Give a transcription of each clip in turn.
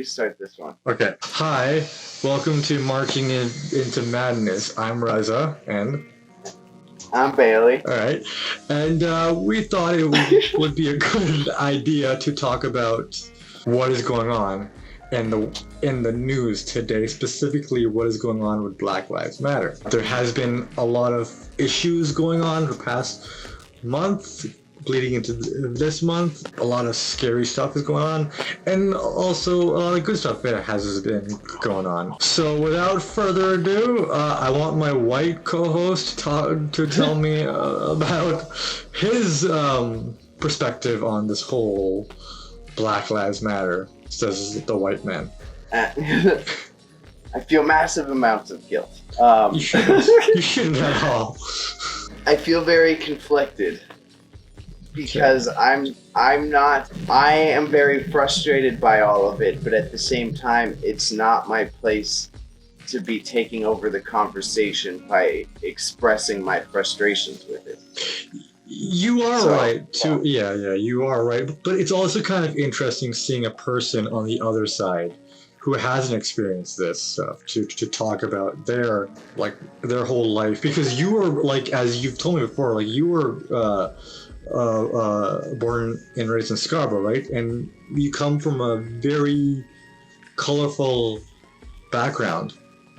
you start this one. Okay. Hi, welcome to Marching into Madness. I'm Reza, and I'm Bailey. all right, and we thought it would be a good idea to talk about what is going on in the news today, specifically what is going on with Black Lives Matter. There has been a lot of issues going on the past month, bleeding into this month. A lot of scary stuff is going on, and also a lot of good stuff that has been going on. So without further ado, I want my white co-host to tell me about his perspective on this whole Black Lives Matter, says the white man. I feel massive amounts of guilt. You shouldn't at all. I feel very conflicted because I am very frustrated by all of it, but at the same time, it's not my place to be taking over the conversation by expressing my frustrations with it. You are right too. Yeah, you are right. But it's also kind of interesting seeing a person on the other side who hasn't experienced this stuff to talk about their whole life, because you were, like, as you've told me before, like you were born and raised in Scarborough, right? And you come from a very colorful background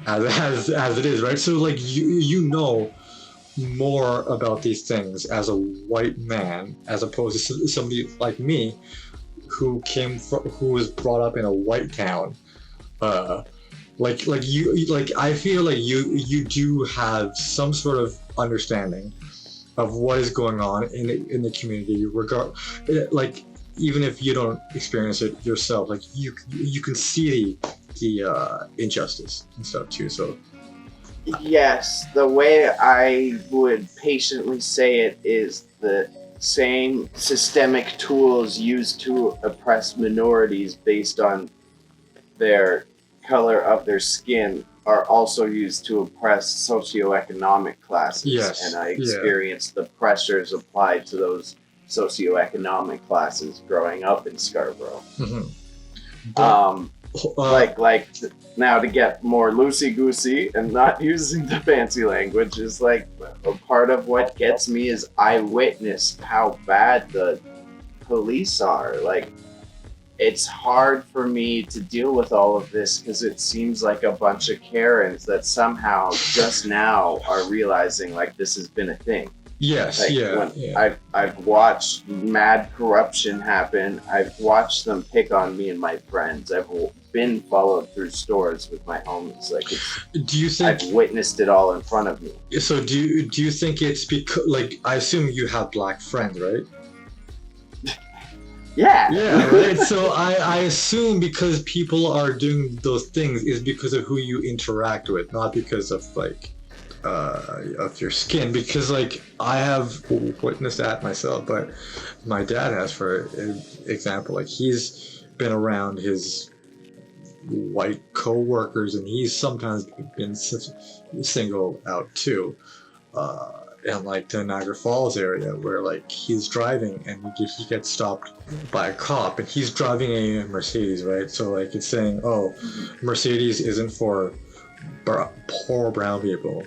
as it is, right? So like you know more about these things as a white man as opposed to somebody like me who was brought up in a white town. I feel like you do have some sort of understanding of what is going on in the community, like even if you don't experience it yourself, like you can see the injustice and stuff too. So yes, the way I would patiently say it is the same systemic tools used to oppress minorities based on their color of their skin are also used to oppress socioeconomic classes. Yes, and I experienced the pressures applied to those socioeconomic classes growing up in Scarborough. Mm-hmm. Now, to get more loosey-goosey and not using the fancy language, is like a part of what gets me is I witnessed how bad the police are. Like, it's hard for me to deal with all of this because it seems like a bunch of Karens that somehow just now are realizing like this has been a thing. Yes, like, I've watched mad corruption happen. I've watched them pick on me and my friends. I've been followed through stores with my homies. Like, I've witnessed it all in front of me. So do you think it's because, like, I assume you have black friends, right? Yeah, right. So I assume because people are doing those things is because of who you interact with, not because of of your skin. Because like I have witnessed that myself, but my dad has, for example. Like, he's been around his white co-workers, and he's sometimes been singled out too. In like the Niagara Falls area, where like he's driving and he gets stopped by a cop, and he's driving a Mercedes, right? So like it's saying, oh, Mercedes isn't for poor brown people.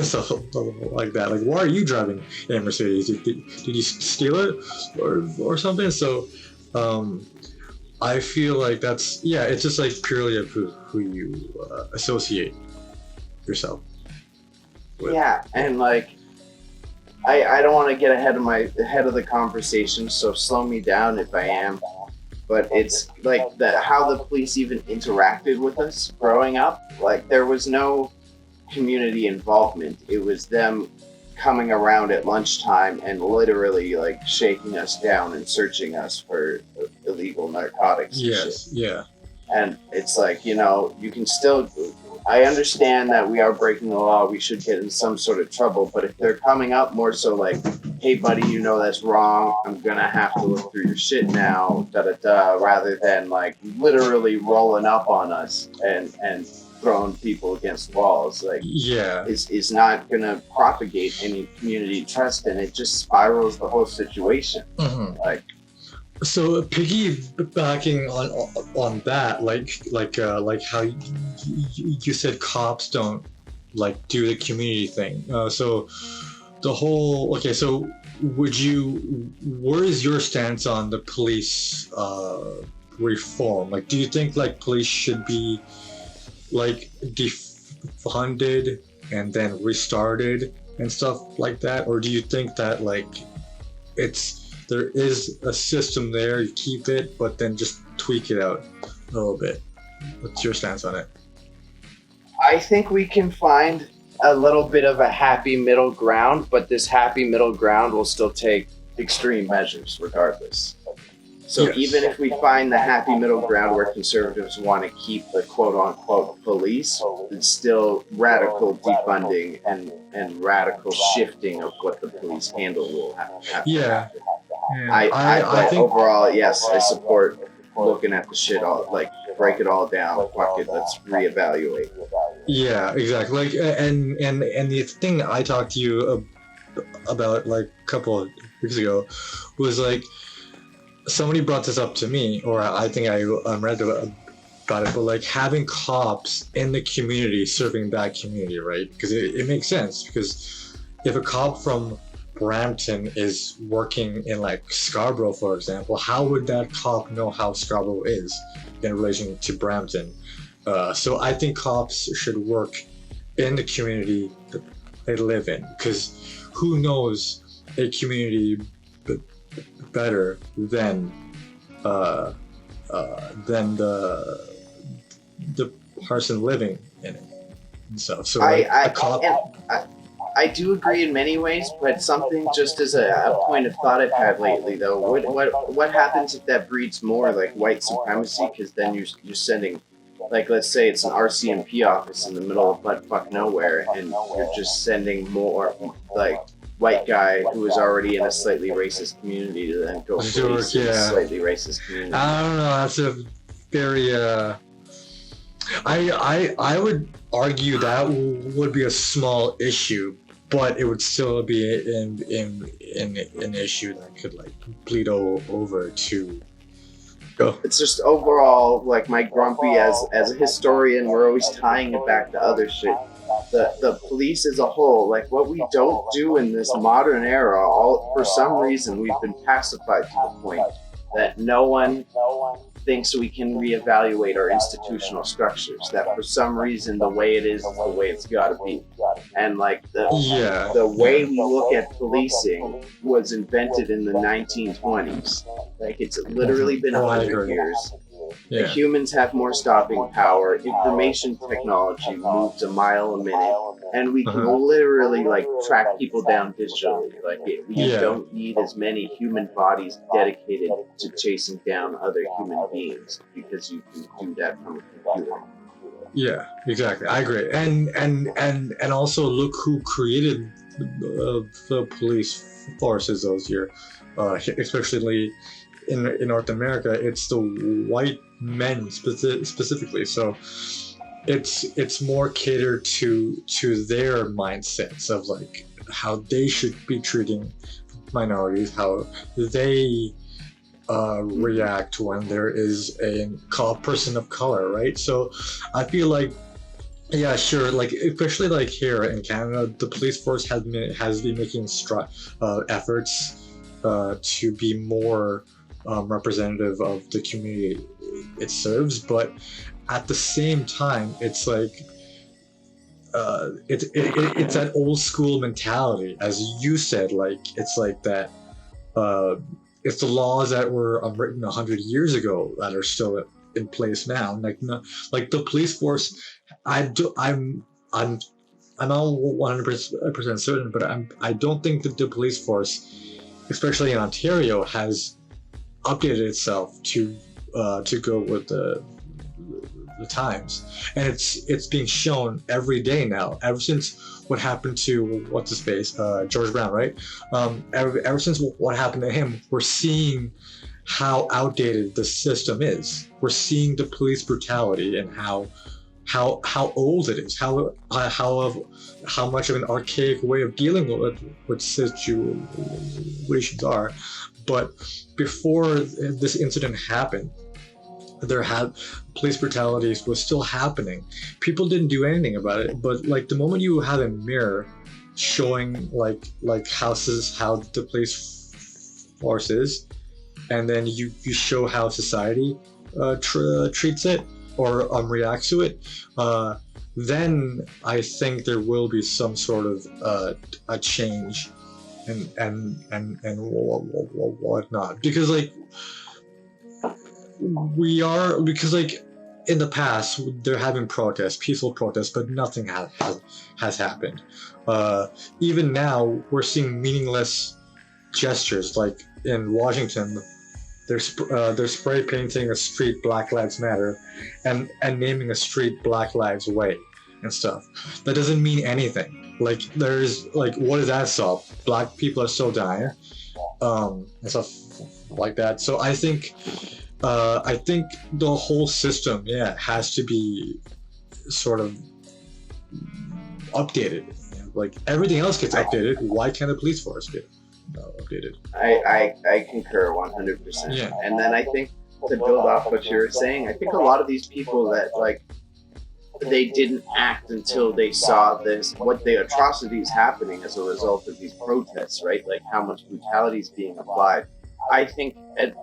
So like that, like, why are you driving a Mercedes? Did you steal it or something? So I feel like it's just like purely of who you associate yourself with. Yeah, and like I don't want to get ahead of the conversation, so slow me down if I am. But it's like how the police even interacted with us growing up. Like, there was no community involvement. It was them coming around at lunchtime and literally like shaking us down and searching us for illegal narcotics. Yes, yeah. And it's like, you can still. I understand that we are breaking the law. We should get in some sort of trouble. But if they're coming up more so like, hey, buddy, that's wrong. I'm going to have to look through your shit now, rather than like literally rolling up on us and throwing people against walls, like, is not going to propagate any community trust, and it just spirals the whole situation. Mm-hmm. Like, So piggybacking on that, like how you said cops don't like do the community thing. So the whole okay. So would you? Where is your stance on the police reform? Like, do you think like police should be like defunded and then restarted and stuff like that, or do you think that like it's there is a system there, you keep it, but then just tweak it out a little bit? What's your stance on it? I think we can find a little bit of a happy middle ground, but this happy middle ground will still take extreme measures regardless. So Yes. even if we find the happy middle ground where conservatives want to keep the quote unquote police, it's still radical defunding and radical shifting of what the police handle will have. Yeah. Yeah. I I think overall, yes, I support looking at the shit all, like, break it all down. Fuck it, let's reevaluate. yeah, exactly. Like and the thing I talked to you about like a couple of weeks ago was like somebody brought this up to me, or I think I read about it, but like having cops in the community serving that community, right? Because it makes sense. Because if a cop from Brampton is working in like Scarborough, for example, how would that cop know how Scarborough is in relation to Brampton? So I think cops should work in the community that they live in, because who knows a community better uh, than the person living in it and stuff. So like, I, a cop. I do agree in many ways, but something just as a point of thought I've had lately, though, what happens if that breeds more like white supremacy? Because then you're sending, like, let's say it's an RCMP office in the middle of buttfuck nowhere, and you're just sending more like white guy who is already in a slightly racist community to then go police in a slightly racist community. I don't know. That's a very. I would argue that would be a small issue, but it would still be an issue that could like bleed over to go. It's just overall like my grumpy as a historian. We're always tying it back to other shit. The police as a whole, like what we don't do in this modern era, all for some reason we've been pacified to the point that no one thinks we can reevaluate our institutional structures. That for some reason the way it is the way it's got to be, and like the way we look at policing was invented in the 1920s. Like it's literally been 100 years. Yeah. The humans have more stopping power. Information technology moves a mile a minute, and we can literally like track people down digitally. Like you don't need as many human bodies dedicated to chasing down other human beings because you can do that from a computer. Yeah, exactly. I agree. And also look who created the police forces those years, especially in North America. It's the white men specifically. So it's more catered to their mindsets of like how they should be treating minorities, how they react when there is a person of color, right? So I feel like, yeah, sure, like especially like here in Canada, the police force has been making efforts to be more representative of the community it serves, but at the same time, it's like it's that old school mentality, as you said. Like it's like that. It's the laws that were written 100 years ago that are still in place now. Like no, like the police force, I'm not 100% certain, but I don't think that the police force, especially in Ontario, has updated itself to go with the times, and it's being shown every day now. Ever since what happened to what's his face, George Brown, right? Ever since what happened to him, we're seeing how outdated the system is. We're seeing the police brutality and how old it is, how much of an archaic way of dealing with situations are. But before this incident happened, there had police brutalities was still happening. People didn't do anything about it. But like the moment you have a mirror showing like how the police force is, and then you show how society treats it or reacts to it, then I think there will be some sort of a change and whatnot, because like because like in the past there have been protests, peaceful protests, but nothing has happened. Even now we're seeing meaningless gestures, like in Washington they're spray painting a street Black Lives Matter and naming a street Black Lives Way and stuff. That doesn't mean anything. Like there's like, what does that solve? Black people are still dying, and stuff like that. So I think the whole system, has to be sort of updated. Like everything else gets updated. Why can't the police force get updated? I concur 100%. Yeah. And then I think to build off what you were saying, I think a lot of these people that like they didn't act until they saw what the atrocities happening as a result of these protests, right? Like how much brutality is being applied. I think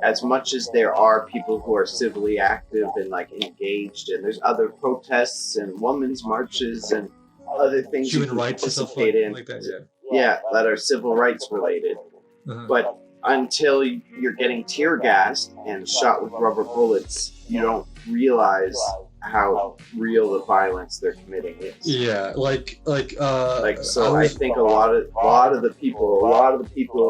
as much as there are people who are civilly active and like engaged, and there's other protests and women's marches and other things Human rights and stuff participate in, like that. yeah, that are civil rights related. Uh-huh. But until you're getting tear gassed and shot with rubber bullets, you don't realize how real the violence they're committing is. Yeah, So I think a lot of the people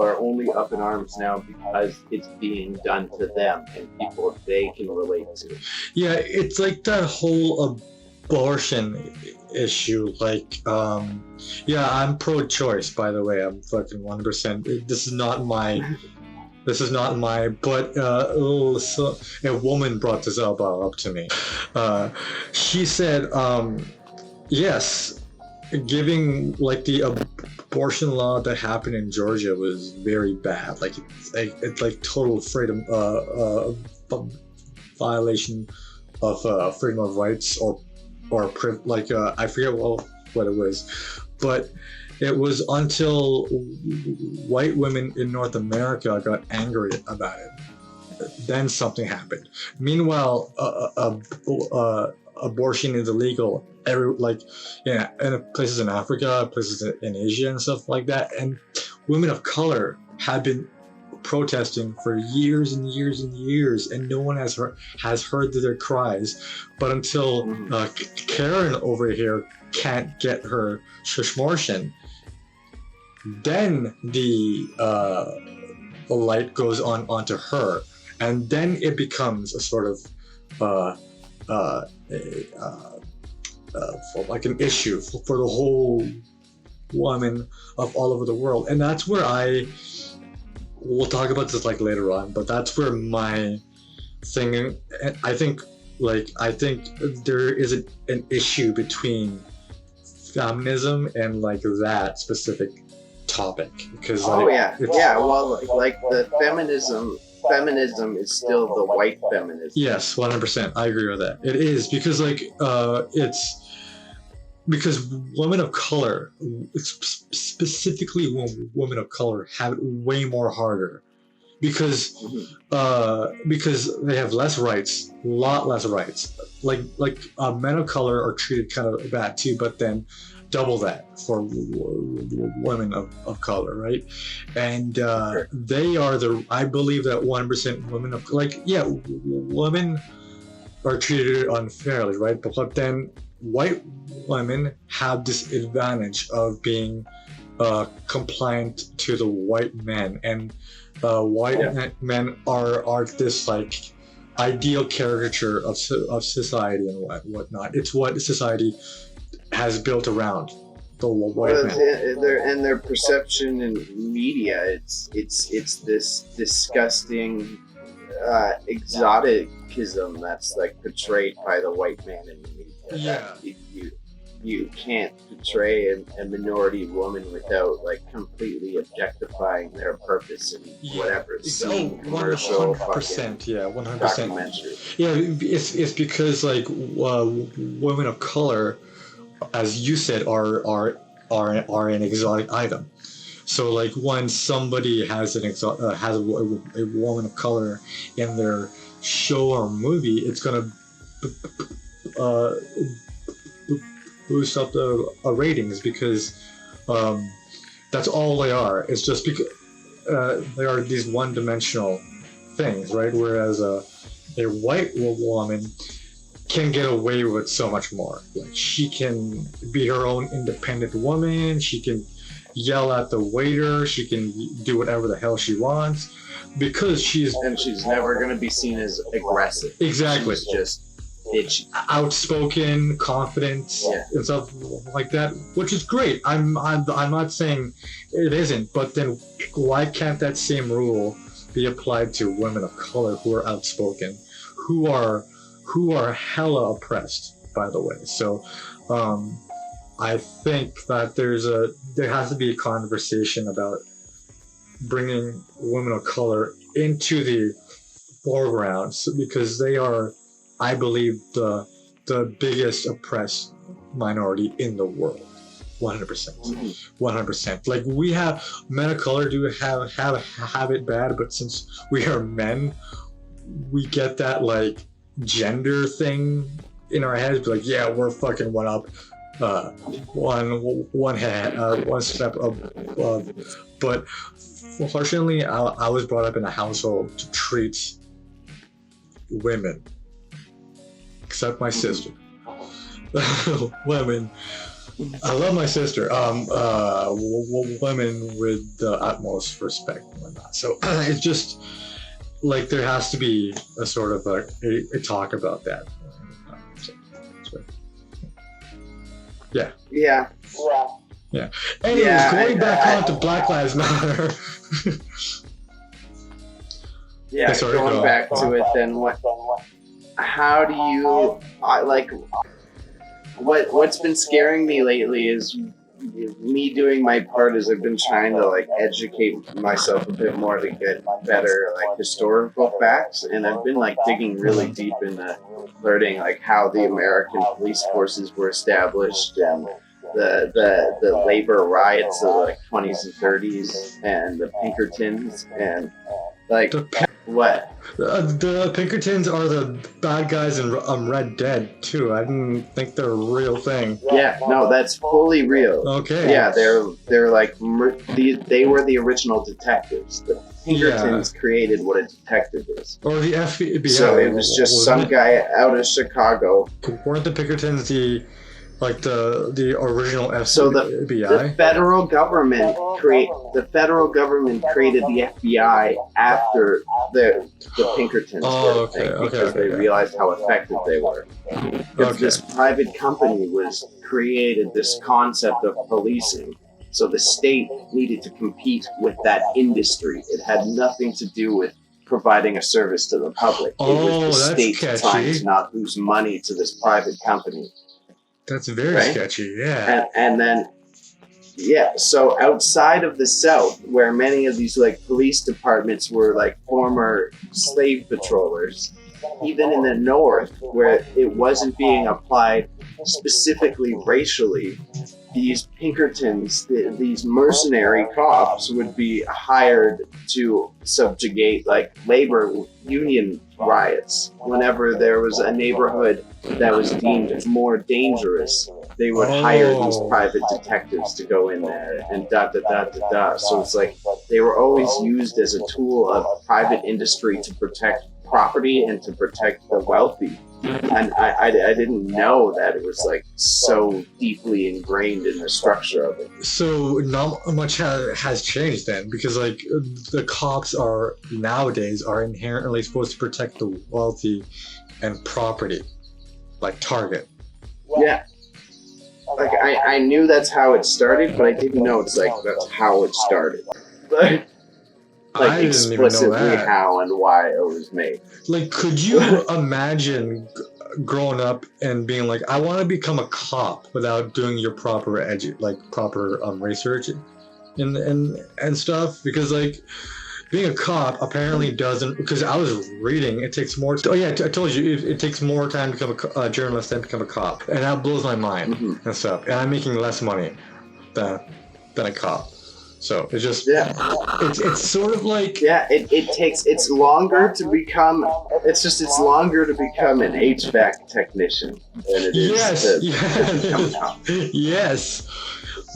are only up in arms now because it's being done to them and people they can relate to. Yeah, it's like that whole abortion issue. Like, I'm pro-choice, by the way. I'm fucking 100%. This is not my. But so a woman brought this up to me. She said, yes, giving like the abortion law that happened in Georgia was very bad. Like it's like total freedom, violation of freedom of rights or I forget what it was, but. It was until white women in North America got angry about it, then something happened. Meanwhile, abortion is illegal in places in Africa, places in Asia, and stuff like that. And women of color have been protesting for years and years and years, and no one has heard their cries. But until Karen over here can't get her shmortion, then the light goes onto her, and then it becomes a sort of like an issue for the whole woman of all over the world. And that's where we'll talk about this like later on, but that's where my thing, I think there is an issue between feminism and like that specific topic, because well, like the feminism is still the white feminism. Yes, 100%. I agree with that. It is because it's because women of color, specifically women of color, have it way more harder because they have less rights, a lot less rights. Like men of color are treated kind of bad too, but then double that for women of color, right? And they are I believe that 1% women of women are treated unfairly, right? But then white women have this advantage of being compliant to the white men, and white men are this like ideal caricature of society and whatnot. It's what society has built around the white man. Their perception in media, it's this disgusting exoticism that's like portrayed by the white man in the media. you can't portray a minority woman without like completely objectifying their purpose in whatever scene, commercial, fucking 100%. Yeah, 100%. documentary. Yeah, it's because like women of color, as you said, are an exotic item. So like when somebody has has a woman of color in their show or movie, it's gonna uh, boost up the ratings because that's all they are. It's just because they are these one-dimensional things, right? Whereas a white woman can get away with so much more. Like she can be her own independent woman. She can yell at the waiter. She can do whatever the hell she wants because she's never going to be seen as aggressive. Exactly. She's just bitchy, outspoken, confident, and stuff like that, which is great. I'm not saying it isn't, but then why can't that same rule be applied to women of color who are outspoken, who are hella oppressed, by the way? So I think that there has to be a conversation about bringing women of color into the foreground because they are, I believe, the biggest oppressed minority in the world. 100%. 100%. Like we have men of color do have it bad, but since we are men, we get that like gender thing in our heads. Like, yeah, we're fucking one up, one step above. But fortunately, I was brought up in a household to treat women, except my sister. Women, I love my sister. Women with the utmost respect and whatnot. So it's just like there has to be a sort of a talk about that. Yeah. Yeah. Yeah. Anyways, going back on to Black Lives Matter. Yeah, going back to it, then how do you, what's been scaring me lately is me doing my part as I've been trying to like educate myself a bit more to get better like historical facts, and I've been like digging really deep into learning like how the American police forces were established and the labor riots of the like 20s and 30s and the Pinkertons and like what? The Pinkertons are the bad guys in Red Dead too. I didn't think they're a real thing. Yeah, no, that's fully real. Okay. Yeah, they're like they were the original detectives. The Pinkertons created what a detective is. Or the FBI. So it was just some guy out of Chicago. Weren't the Pinkertons the original FBI? So the federal government created the FBI after the Pinkertons were a thing because they realized how effective they were. Because this private company created this concept of policing. So the state needed to compete with that industry. It had nothing to do with providing a service to the public. It was the state's trying to not lose money to this private company. That's very sketchy, yeah. And then, so outside of the South, where many of these like police departments were like former slave patrollers, even in the North, where it wasn't being applied specifically racially, these Pinkertons, these mercenary cops would be hired to subjugate like labor union riots. Whenever there was a neighborhood that was deemed more dangerous, they would hire these private detectives to go in there and da. So it's like they were always used as a tool of private industry to protect property and to protect the wealthy. And I didn't know that it was like so deeply ingrained in the structure of it. So not much has changed then, because like the cops nowadays are inherently supposed to protect the wealthy and property, like Target. Yeah. Like I knew that's how it started, but I didn't know it's like that's how it started. like I didn't even know explicitly that. how and why it was made. Like, could you imagine growing up and being like, I want to become a cop without doing your proper proper research and stuff? Because like being a cop apparently doesn't. Because I was reading, it takes more. Oh yeah, I told you it takes more time to become a journalist than to become a cop, and that blows my mind and stuff. And I'm making less money than a cop. So it's just it's sort of like it's longer to become an HVAC technician than it is to become a cop. Yes.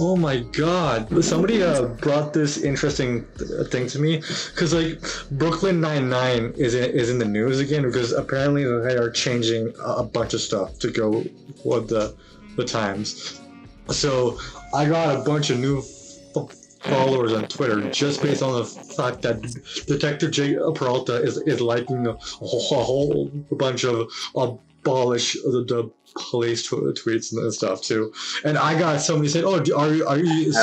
Oh my God! Somebody brought this interesting thing to me because like Brooklyn Nine-Nine is in the news again because apparently they are changing a bunch of stuff to go with the times. So I got a bunch of new followers on Twitter just based on the fact that Detective J. Peralta is liking a whole bunch of abolish the police tweets and stuff too. And I got somebody said, "Oh, are you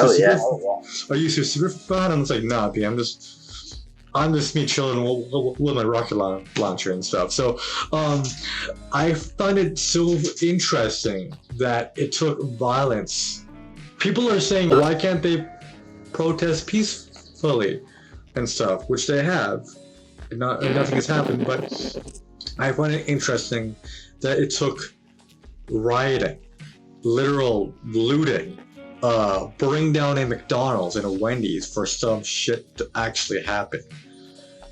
super fan?" And it's like, nah, B, I'm just me chilling with my rocket launcher and stuff. So I find it so interesting that it took violence. People are saying, why can't they protest peacefully and stuff, which they have. Nothing has happened, but I find it interesting that it took rioting, literal looting, burning down a McDonald's and a Wendy's for some shit to actually happen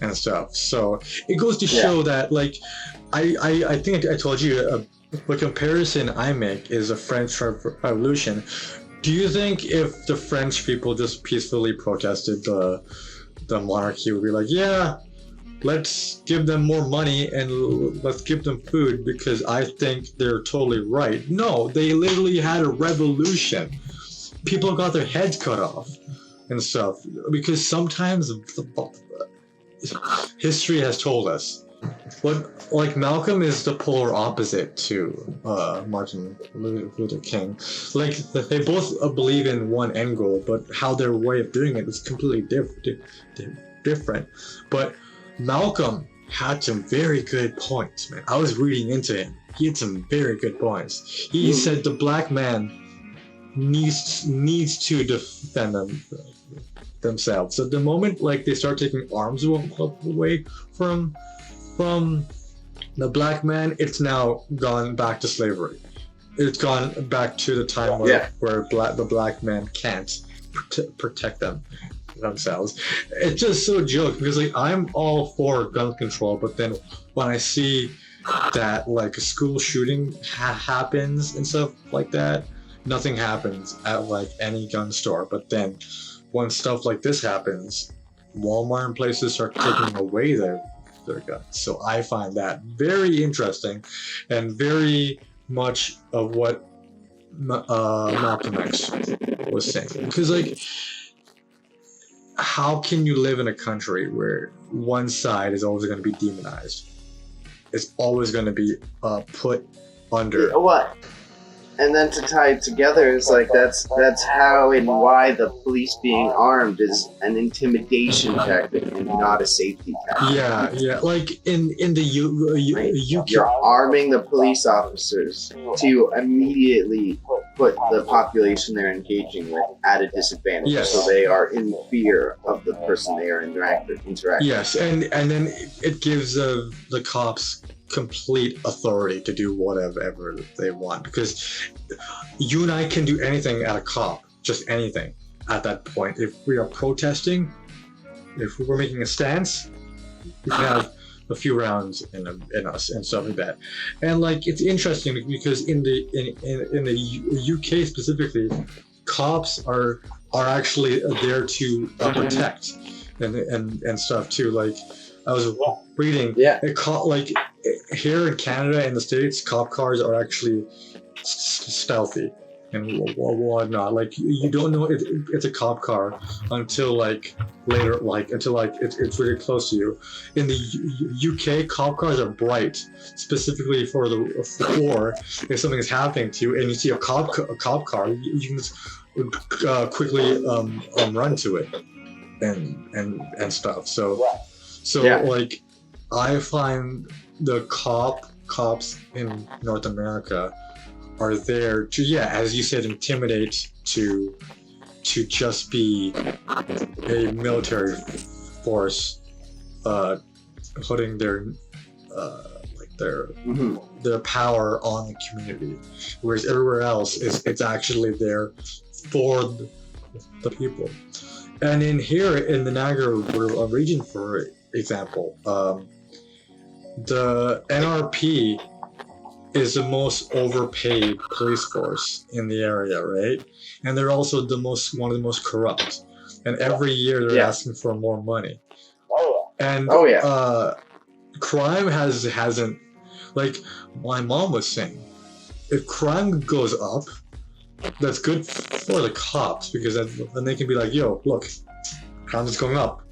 and stuff. So it goes to show that, like, I think I told you, the comparison I make is a French Revolution. Do you think if the French people just peacefully protested the monarchy, would be like, yeah, let's give them more money and let's give them food because I think they're totally right? No, they literally had a revolution. People got their heads cut off and stuff because sometimes history has told us. But like Malcolm is the polar opposite to Martin Luther King. Like they both believe in one end goal, but how their way of doing it is completely different. But Malcolm had some very good points, man. I was reading into him. He had some very good points. He said the black man needs to defend themselves. So the moment like they start taking arms away from the black man, it's now gone back to slavery. It's gone back to the time where the black man can't protect themselves. It's just so joke because like I'm all for gun control, but then when I see that like a school shooting happens and stuff like that, nothing happens at like any gun store. But then when stuff like this happens, Walmart and places start taking away their guns. So I find that very interesting and very much of what Malcolm X was saying. Because like, how can you live in a country where one side is always going to be demonized? It's always going to be put under. What? And then to tie it together is like that's how and why the police being armed is an intimidation tactic and not a safety tactic. Yeah. Like in the UK, you're arming the police officers to immediately put the population they're engaging with at a disadvantage. Yes. So they are in fear of the person they are interacting. Yes, and then it gives the cops complete authority to do whatever they want, because you and I can do anything at a cop, just anything at that point. If we are protesting, if we're making a stance, we can have a few rounds in us and stuff like that. And like it's interesting because in the UK specifically, cops are actually there to protect and stuff too. Like I was reading, like here in Canada and the States, cop cars are actually stealthy and whatnot. Like you don't know it's a cop car until like later, until it's really close to you. In the UK, cop cars are bright, specifically for if something is happening to you and you see a cop car, you can just quickly run to it and stuff. So Yeah. like I find the cops in North America are there to, yeah, as you said, intimidate, to just be a military force, putting their like their power on the community, whereas everywhere else it's actually there for the people. And in here in the Niagara region, for example, the NRP is the most overpaid police force in the area, right? And they're also one of the most corrupt. And every year they're asking for more money. And crime hasn't, like my mom was saying, if crime goes up, that's good for the cops, because then they can be like, yo, look, crime is going up.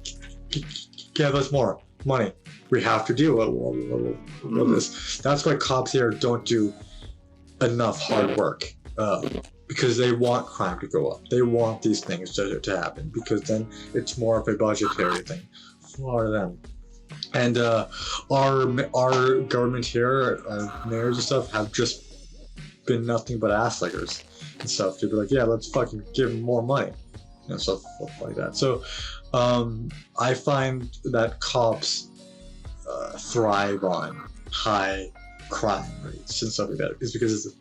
Give us more money. We have to deal with this. That's why cops here don't do enough hard work, because they want crime to go up. They want these things to happen, because then it's more of a budgetary thing for them. And our government here, mayors and stuff, have just been nothing but ass-lickers and stuff. To be like, yeah, let's fucking give them more money and stuff like that. So I find that cops thrive on high crime rates and stuff like that, is because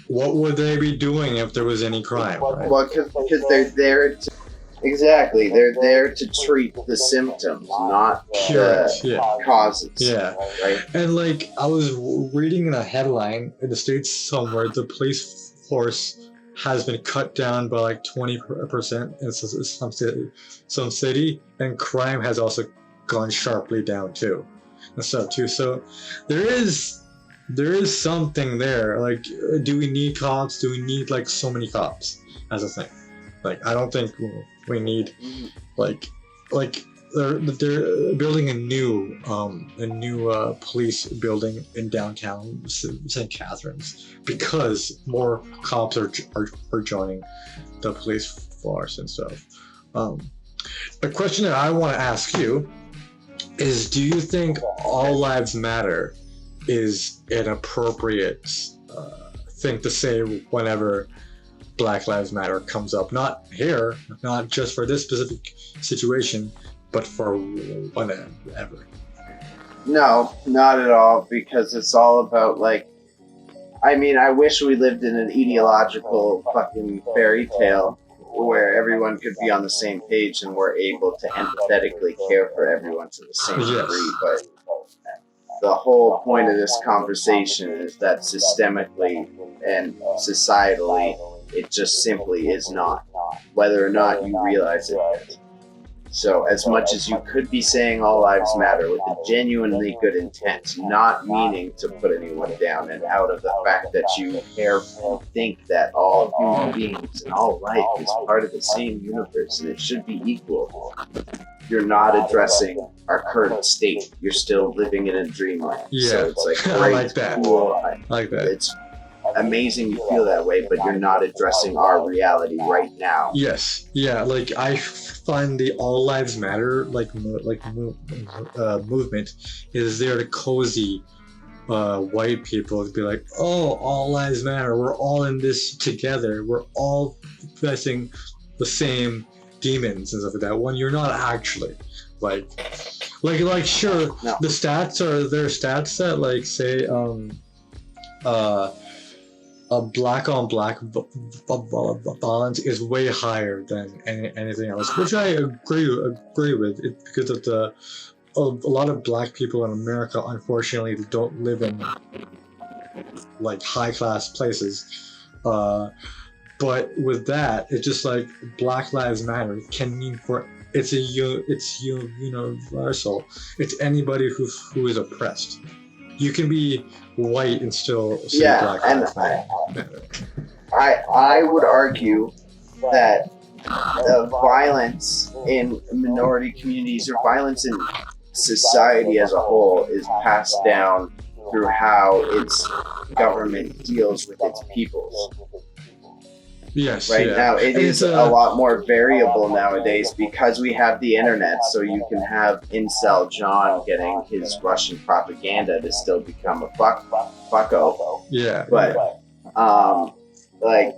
what would they be doing if there was any crime? Right? Well, because they're there to, exactly, they're there to treat the symptoms, not the causes. Yeah, right. And like I was reading in a headline in the States somewhere, the police force has been cut down by like 20% in some city, and crime has also gone sharply down too, and stuff too. So there is something there. Like, do we need cops? Do we need like so many cops as a thing? Like, I don't think we need like they're building a new police building in downtown St. Catharines because more cops are joining the police force and stuff. A question that I want to ask you is, do you think all lives matter is an appropriate thing to say whenever Black Lives Matter comes up? Not here, not just for this specific situation, but for whenever. No, not at all, because it's all about, like, I mean, I wish we lived in an ideological fucking fairy tale where everyone could be on the same page and we're able to empathetically care for everyone to the same degree, but the whole point of this conversation is that systemically and societally, it just simply is not, whether or not you realize it yet. So as much as you could be saying all lives matter with a genuinely good intent, not meaning to put anyone down, and out of the fact that you think that all human beings and all life is part of the same universe and it should be equal, you're not addressing our current state. You're still living in a dreamland. Yeah, so it's like, I like that. Cool. I like that. It's amazing you feel that way, but you're not addressing our reality right now. Yes, yeah. Like, I find the All Lives Matter movement is there to cozy white people to be like, oh, all lives matter. We're all in this together. We're all facing the same demons and stuff like that. When you're not actually, like sure, no. The stats are there. Stats that like say a black on black violence is way higher than anything else, which I agree with. It, because of a lot of black people in America, unfortunately, don't live in like high class places. But with that, it's just like Black Lives Matter can mean for it's universal. It's anybody who is oppressed. You can be white and still say Black Lives Matter. I would argue that the violence in minority communities or violence in society as a whole is passed down through how its government deals with its peoples. Yes. Right Yeah. now, it And is it's a lot more variable nowadays because we have the internet. So you can have Incel John getting his Russian propaganda to still become a bucko. Yeah. But like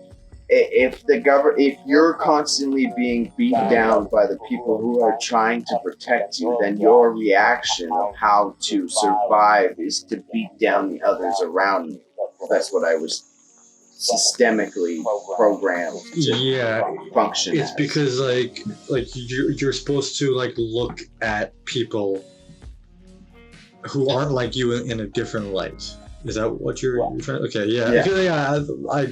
if you're constantly being beaten down by the people who are trying to protect you, then your reaction of how to survive is to beat down the others around you. That's what I was systemically programmed to Yeah. function It's as. because like you're supposed to like look at people who aren't like you in a different light. Is that what you're trying? Okay, yeah, Yeah. because, yeah. I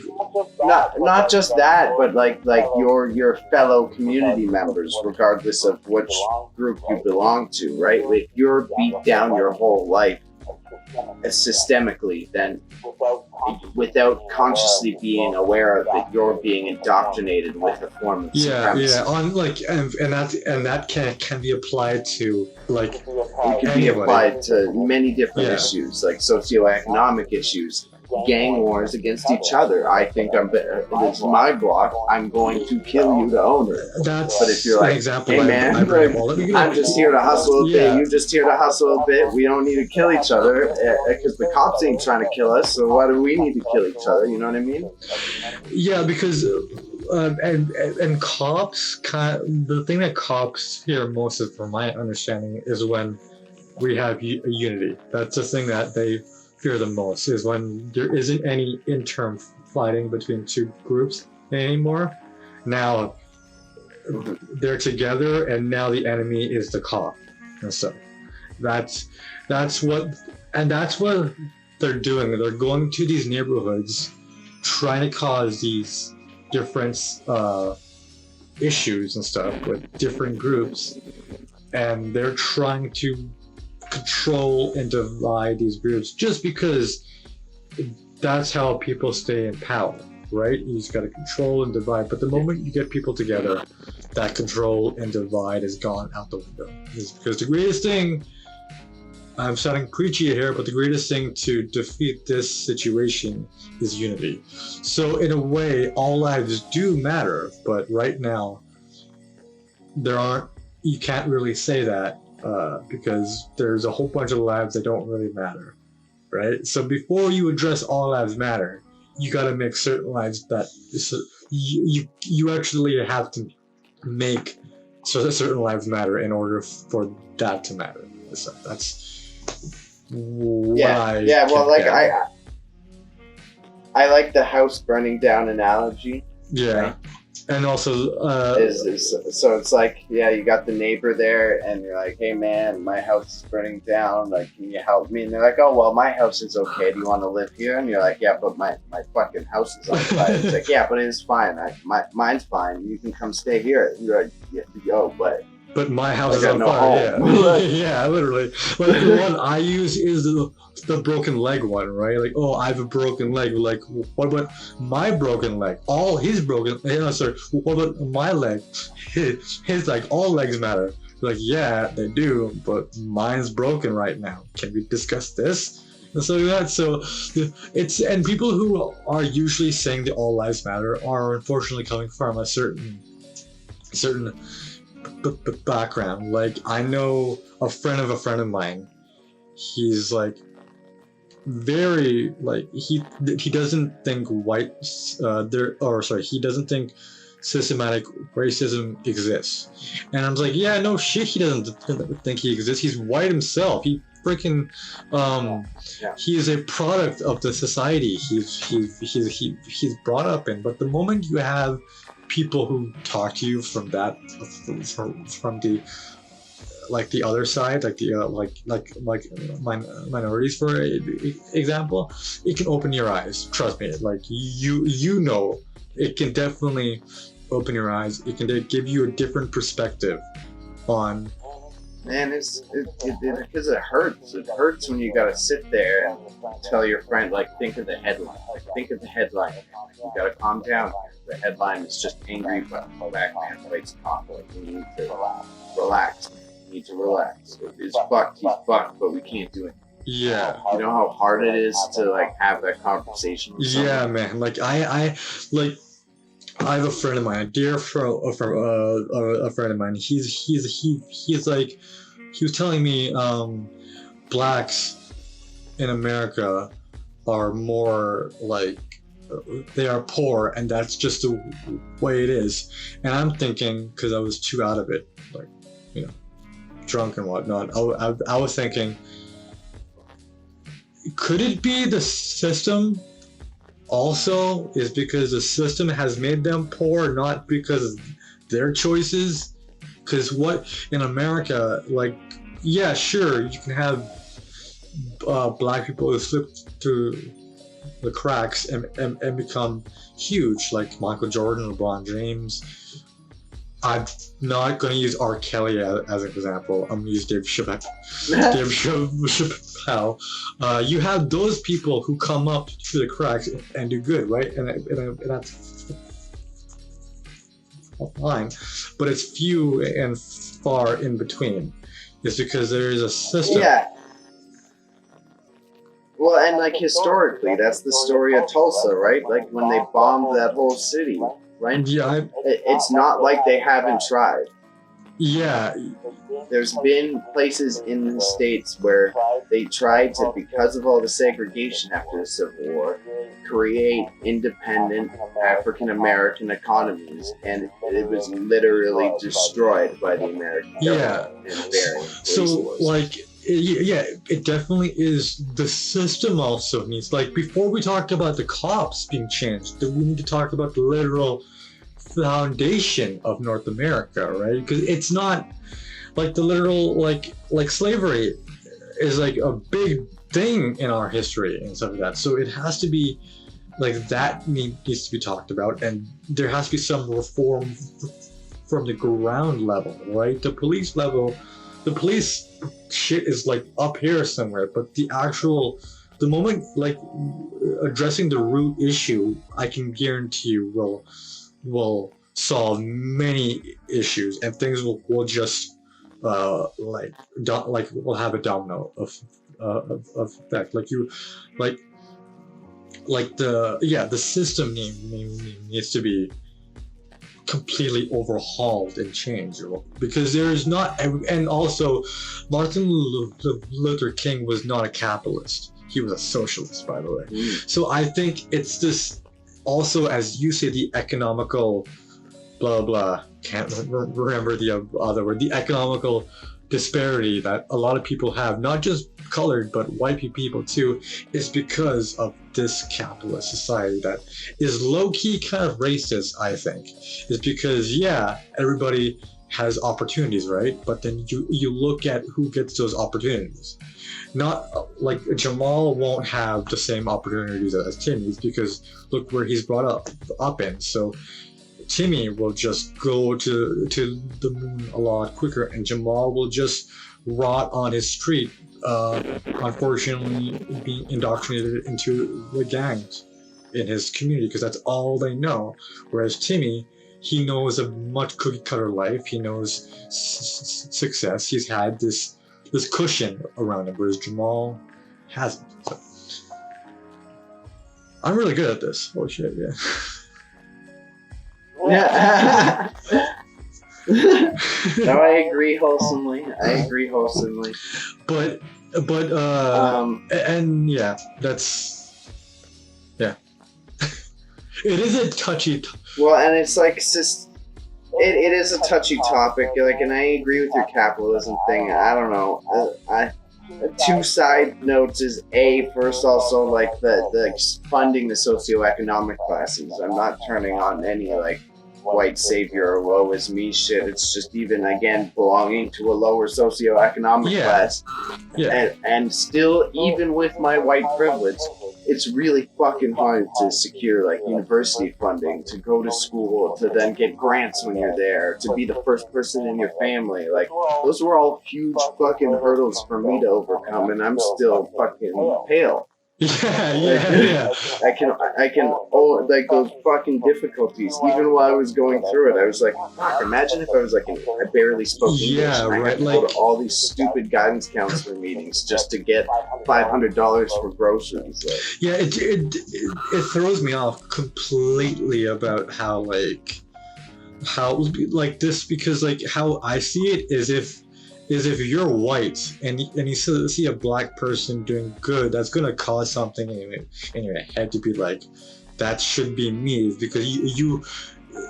Not just that, but like your fellow community members, regardless of which group you belong to, right? If you're beat down your whole life systemically, then without consciously being aware of it, you're being indoctrinated with a form of supremacy. on like and that can be applied to like It can be applied to many different issues, like socioeconomic issues, gang wars against each other. I think this is my block. I'm going to kill you to own it. That's but if you're like, an example. hey man, I'm just here to hustle a bit. You're just here to hustle a bit. We don't need to kill each other because the cops ain't trying to kill us. So why do we need to kill each other? You know what I mean? Yeah, because and cops the thing that cops fear most, of, from my understanding, is when we have unity. That's the thing that they fear the most, is when there isn't any interim fighting between two groups anymore. Now they're together, and now the enemy is the cop, and so that's what they're doing. They're going to these neighborhoods, trying to cause these different issues and stuff with different groups, and they're trying to control and divide these groups just because that's how people stay in power, right? You just got to control and divide. But the moment you get people together, that control and divide is gone out the window. Because the greatest thing, I'm sounding preachy here, but the greatest thing to defeat this situation is unity. So in a way, all lives do matter, but right now, you can't really say that because there's a whole bunch of lives that don't really matter, right? So before you address all lives matter, you got to make certain lives that you actually have to make so that certain lives matter in order for that to matter. So that's well, like I like the house burning down analogy. Yeah. Right? And also, so it's like, yeah, you got the neighbor there, and you're like, hey man, my house is burning down. Like, can you help me? And they're like, oh well, my house is okay. Do you want to live here? And you're like, yeah, but my fucking house is on fire. It's like, yeah, but it's fine. Mine's fine. You can come stay here. And you're like, yeah, yo, but my house is on fire. Yeah, yeah, literally. Like the one I use is the broken leg one, right? Like, oh, I have a broken leg. Like, what about my broken leg? All his broken. Sorry. What about my leg? His like all legs matter. Like, yeah, they do, but mine's broken right now. Can we discuss this? And so it's, and people who are usually saying that all lives matter are unfortunately coming from a certain background. Like, I know a friend of mine. He's like very like he doesn't think he doesn't think systematic racism exists. And I'm like, yeah, no shit, he doesn't think he exists. He's white himself. He freaking he is a product of the society he's brought up in. But the moment you have people who talk to you from the like the other side, like the minorities, for example, it can open your eyes. Trust me, like you know, it can definitely open your eyes. It can give you a different perspective on. Man, it's because it hurts. It hurts when you gotta sit there and tell your friend, like, think of the headline. Like, think of the headline. You gotta calm down. The headline is just angry black man fights cop. Like, we need to relax. We need to relax. If it's fucked, he's fucked, but we can't do it. Yeah. You know how hard it is to like have that conversation with someone? Yeah, man. Like I I have a friend of mine, a dear a friend of mine. He's like, he was telling me, blacks in America are more like, they are poor, and that's just the way it is. And I'm thinking, because I was too out of it, like, you know, drunk and whatnot. I was thinking, could it be the system? Also, is because the system has made them poor, not because of their choices. Because what in America, like, yeah, sure, you can have black people who slip through the cracks and become huge, like Michael Jordan, LeBron James. I'm not going to use R. Kelly as an example. I'm going to use Dave Chappelle. Dave Chappelle. You have those people who come up through the cracks and do good, right? And that's fine. But it's few and far in between. It's because there is a system. Yeah. Well, and like historically, that's the story of Tulsa, right? Like when they bombed that whole city, right? Yeah. It's not like they haven't tried. Yeah. There's been places in the States where they tried to, because of all the segregation after the Civil War, create independent African American economies, and it was literally destroyed by the American government. Yeah. So, like, yeah, it definitely is. The system also needs, like, before we talk about the cops being changed, we need to talk about the literal foundation of North America, right? Because it's not like the literal, like slavery is like a big thing in our history and stuff like that. So it has to be like that needs to be talked about, and there has to be some reform from the ground level, right? The police level, the police shit is like up here somewhere, but the moment, like, addressing the root issue, I can guarantee you will solve many issues, and things will just we'll have a domino effect. The system needs to be completely overhauled and changed, because there's not. And also, Martin Luther King was not a capitalist. He was a socialist, by the way. So I think it's this also, as you say, the economical blah blah, can't remember the other word, the economical disparity that a lot of people have, not just colored but white people too, is because of this capitalist society that is low-key kind of racist. I think is because, yeah, everybody has opportunities, right? But then you look at who gets those opportunities. Not like Jamal won't have the same opportunities as Timmy's, because look where he's brought up in. So Timmy will just go to the moon a lot quicker, and Jamal will just rot on his street, unfortunately being indoctrinated into the gangs in his community, because that's all they know. Whereas Timmy, he knows a much cookie cutter life. He knows success. He's had this cushion around him, whereas Jamal hasn't. So, I'm really good at this. Oh shit, yeah. Yeah. No, I agree wholesomely. But and yeah, that's, yeah. It is a touchy. Well, and it's like it is a touchy topic. Like, and I agree with your capitalism thing. I don't know. Two side notes is first, also like the funding the socioeconomic classes. I'm not turning on any like white savior or woe is me shit. It's just, even again, belonging to a lower socioeconomic class. Yeah. And still, even with my white privilege, it's really fucking hard to secure like university funding, to go to school, to then get grants when you're there, to be the first person in your family. Like, those were all huge fucking hurdles for me to overcome, and I'm still fucking pale. Yeah. I can, oh, like those fucking difficulties. Even while I was going through it, I was like, fuck, imagine if I was like, I barely spoke English Yeah, and I right. had to go to all these stupid guidance counselor meetings just to get $500 for groceries. Like, Yeah, it throws me off completely about how this, because like how I see it is if you're white and you see a black person doing good, that's gonna cause something in your head to be like, that should be me, because you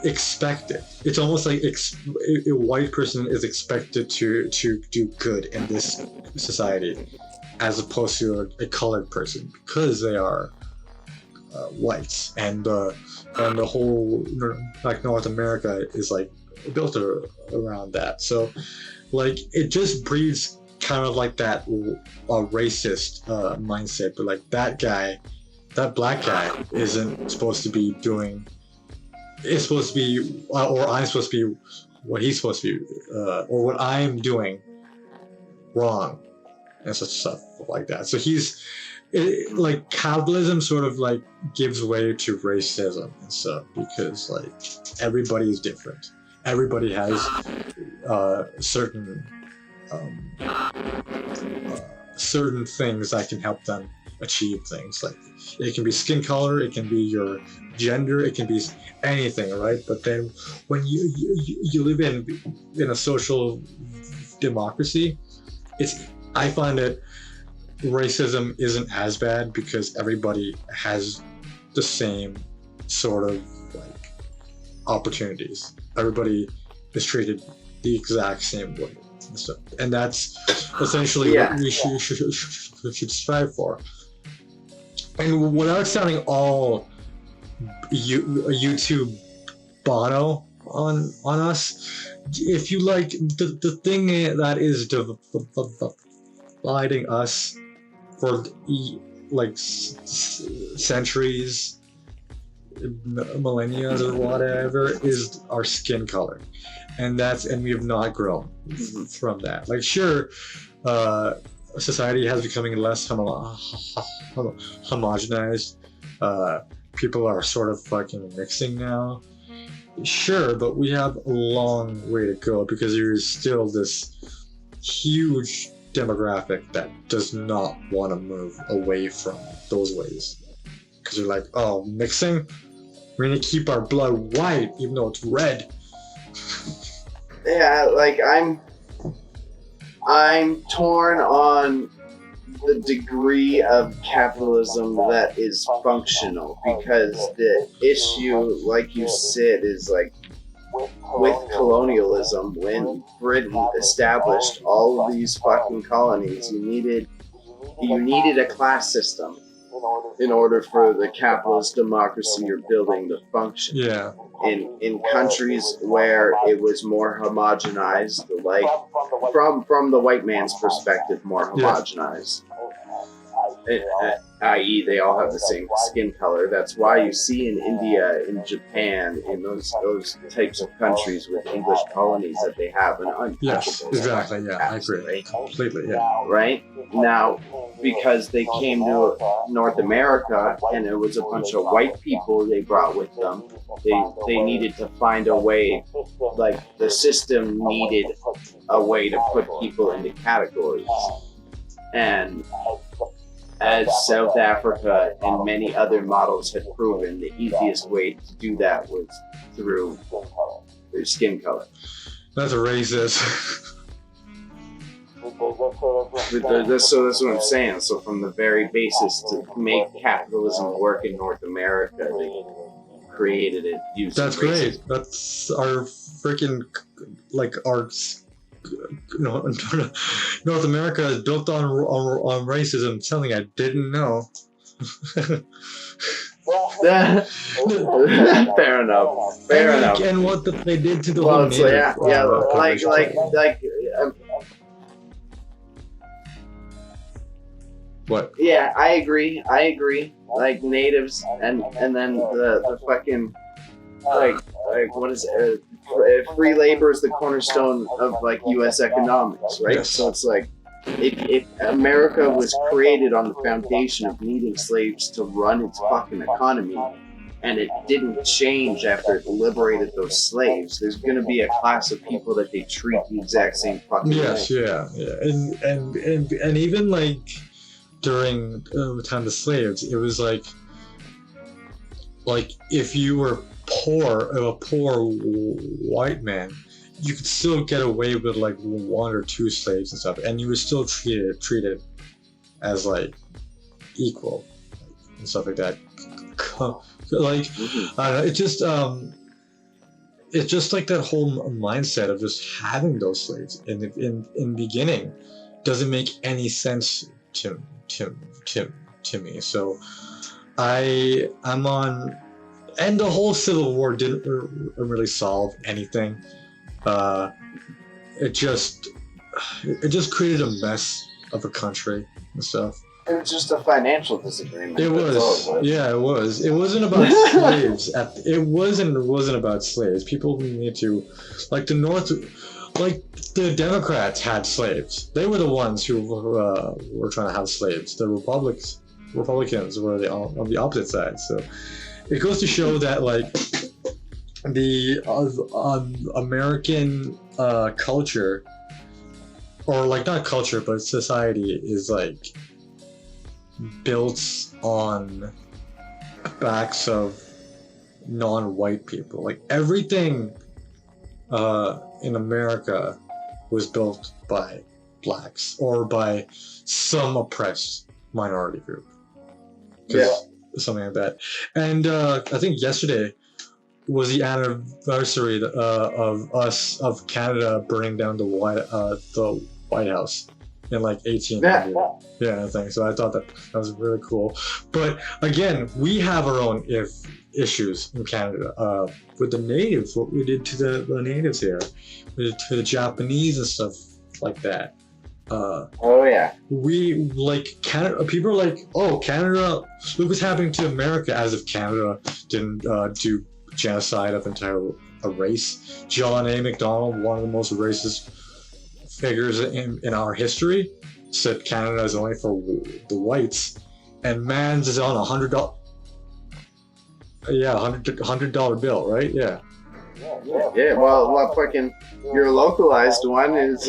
expect it. It's almost like a white person is expected to do good in this society, as opposed to a colored person, because they are whites, and the whole like North America is like built around that. So like it just breeds kind of like that racist mindset. But like that black guy isn't supposed to be doing. It's supposed to be, or I'm supposed to be what he's supposed to be, or what I'm doing wrong, and such stuff like that. So like capitalism sort of like gives way to racism and stuff, because like everybody is different. Everybody has certain certain things that can help them achieve things. Like it can be skin color, it can be your gender, it can be anything, right? But then when you live in a social democracy, I find that racism isn't as bad, because everybody has the same sort of like opportunities. Everybody is treated the exact same way and stuff, and that's essentially what we should strive for. And without sounding all YouTube Bono on us, if you like the thing that is dividing us for like centuries, millennia or whatever, is our skin color, and we have not grown from that. Like sure, society has becoming less homogenized. People are sort of fucking mixing now. Sure, but we have a long way to go, because there is still this huge demographic that does not want to move away from those ways, because they're like, oh, mixing, we're gonna keep our blood white even though it's red. Yeah, like I'm torn on the degree of capitalism that is functional, because the issue, like you said, is like with colonialism, when Britain established all of these fucking colonies, you needed a class system in order for the capitalist democracy you're building to function. Yeah. In countries where it was more homogenized, like from the white man's perspective, more homogenized. I.e., they all have the same skin color. That's why you see in India, in Japan, in those types of countries with English colonies, that they have an untouchable. Yes, exactly. Yeah, I agree. Right? Completely. Yeah. Right now, because they came to North America and it was a bunch of white people they brought with them, they needed to find a way. Like the system needed a way to put people into categories, and as South Africa and many other models had proven, the easiest way to do that was through their skin color. That's racist. That's what I'm saying. So from the very basis to make capitalism work in North America, they created it using That's racism. Great. That's our freaking, like, our... North America is built on racism. Something I didn't know. Fair enough. And what they did to the whole native. What? Yeah, I agree. Like natives, and then the fucking like what is it? Free labor is the cornerstone of like U.S. economics, right? Yes. So it's like if America was created on the foundation of needing slaves to run its fucking economy, and it didn't change after it liberated those slaves, there's going to be a class of people that they treat the exact same fucking Yes, way. yeah, and even like during the time of the slaves, it was like if you were a poor white man, you could still get away with like one or two slaves and stuff, and you were still treated as like equal and stuff like that. Like I don't know, it's just like that whole mindset of just having those slaves in beginning doesn't make any sense to me. So I'm on, and the whole Civil War didn't really solve anything. It just created a mess of a country and stuff. It was just a financial disagreement. It was. Yeah, it was. It wasn't about slaves. It wasn't about slaves. People need to, like the North, like the Democrats had slaves. They were the ones who were trying to have slaves. The Republicans were on the opposite side. So it goes to show that like the American culture, or like not culture but society, is like built on backs of non-white people. Like everything in America was built by blacks or by some oppressed minority group. Yeah. Something like that. And I think yesterday was the anniversary of Canada burning down the White House in like 1800. Yeah, I think so. I thought that was really cool. But again, we have our own issues in Canada with the natives. What we did to the natives here, we did to the Japanese and stuff like that. Oh yeah. We like Canada. People are like, "Oh, Canada! Look what's happening to America!" As if Canada didn't do genocide of entire race. John A. Macdonald, one of the most racist figures in our history, said Canada is only for the whites, and man's is on $100. Yeah, $100 bill, right? Yeah. Yeah, well, fucking your localized one is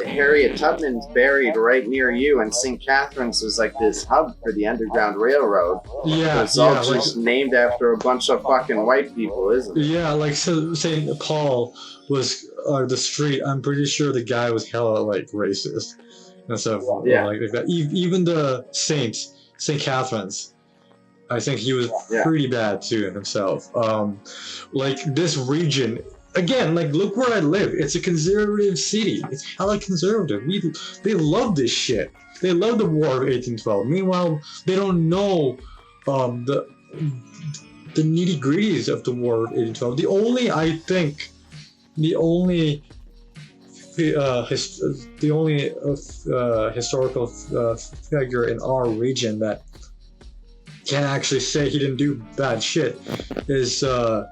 Harriet Tubman's buried right near you, and St. Catharines is like this hub for the Underground Railroad. Yeah, but it's all just named after a bunch of fucking white people, isn't it? Yeah, like so St. Paul was the street. I'm pretty sure the guy was hella like racist and stuff. Yeah, like that. Even the St. Catharines, I think he was pretty bad too himself. Like this region, again, like look where I live. It's a conservative city. It's hella conservative. They love this shit. They love the War of 1812. Meanwhile, they don't know the nitty gritties of the War of 1812. The only historical figure in our region that can actually say he didn't do bad shit is Sir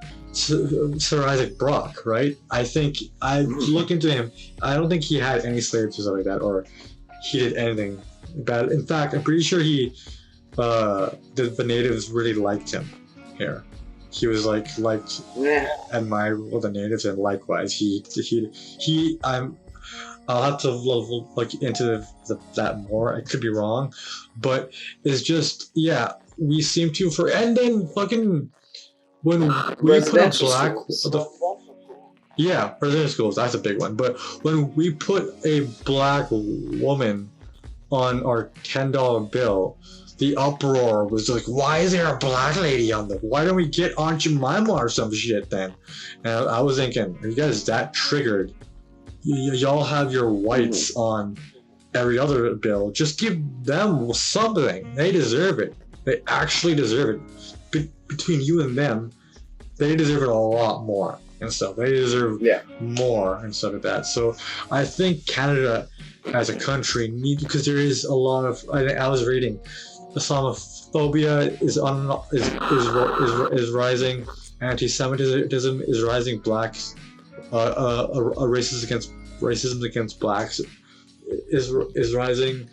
Isaac Brock, right? I think I look into him. I don't think he had any slaves or something like that, or he did anything bad. In fact, I'm pretty sure the natives really liked him here. He was liked, admired with the natives, and likewise I'll have to look into that more. I could be wrong, but it's just we seem to and then fucking when we put a black residential schools, that's a big one. But when we put a black woman on our $10 bill, the uproar was like, why is there a black lady on there? Why don't we get Aunt Jemima or some shit then? And I was thinking, are you guys that triggered? Y'all have your whites on every other bill. Just give them something. They deserve it. They actually deserve it. Between you and them, they deserve it a lot more and stuff. They deserve more and stuff like that. So I think Canada as a country because there is a lot of, I was reading, Islamophobia is rising, anti-Semitism is rising, blacks, a racist against racism against blacks is rising.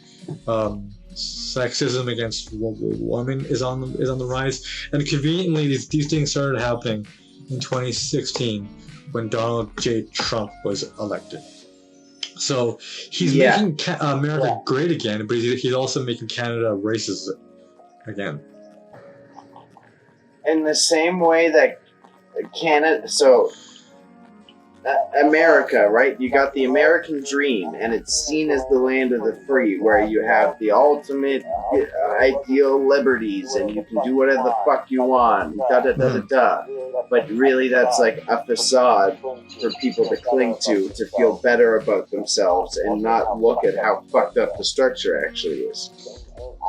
Sexism against women is on the rise, and conveniently these things started happening in 2016 when Donald J. Trump was elected. So he's making America great again, but he's also making Canada racist again. In the same way that Canada, so America, right? You got the American dream, and it's seen as the land of the free, where you have the ultimate ideal liberties, and you can do whatever the fuck you want, da da da da da. But really, that's like a facade for people to cling to feel better about themselves and not look at how fucked up the structure actually is.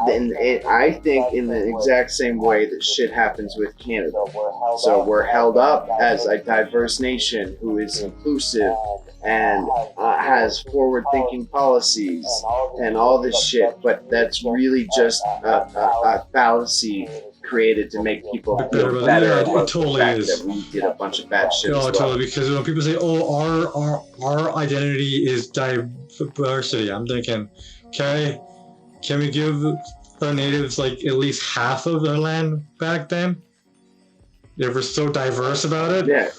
And I think in the exact same way that shit happens with Canada. So we're held up as a diverse nation who is inclusive and has forward-thinking policies and all this shit, but that's really just a fallacy created to make people feel better about the fact that we did a bunch of bad shit. No, totally. Because when people say, "Oh, our identity is diversity," I'm thinking, okay. Can we give the natives like at least half of their land back then? If we're so diverse about it? Yeah,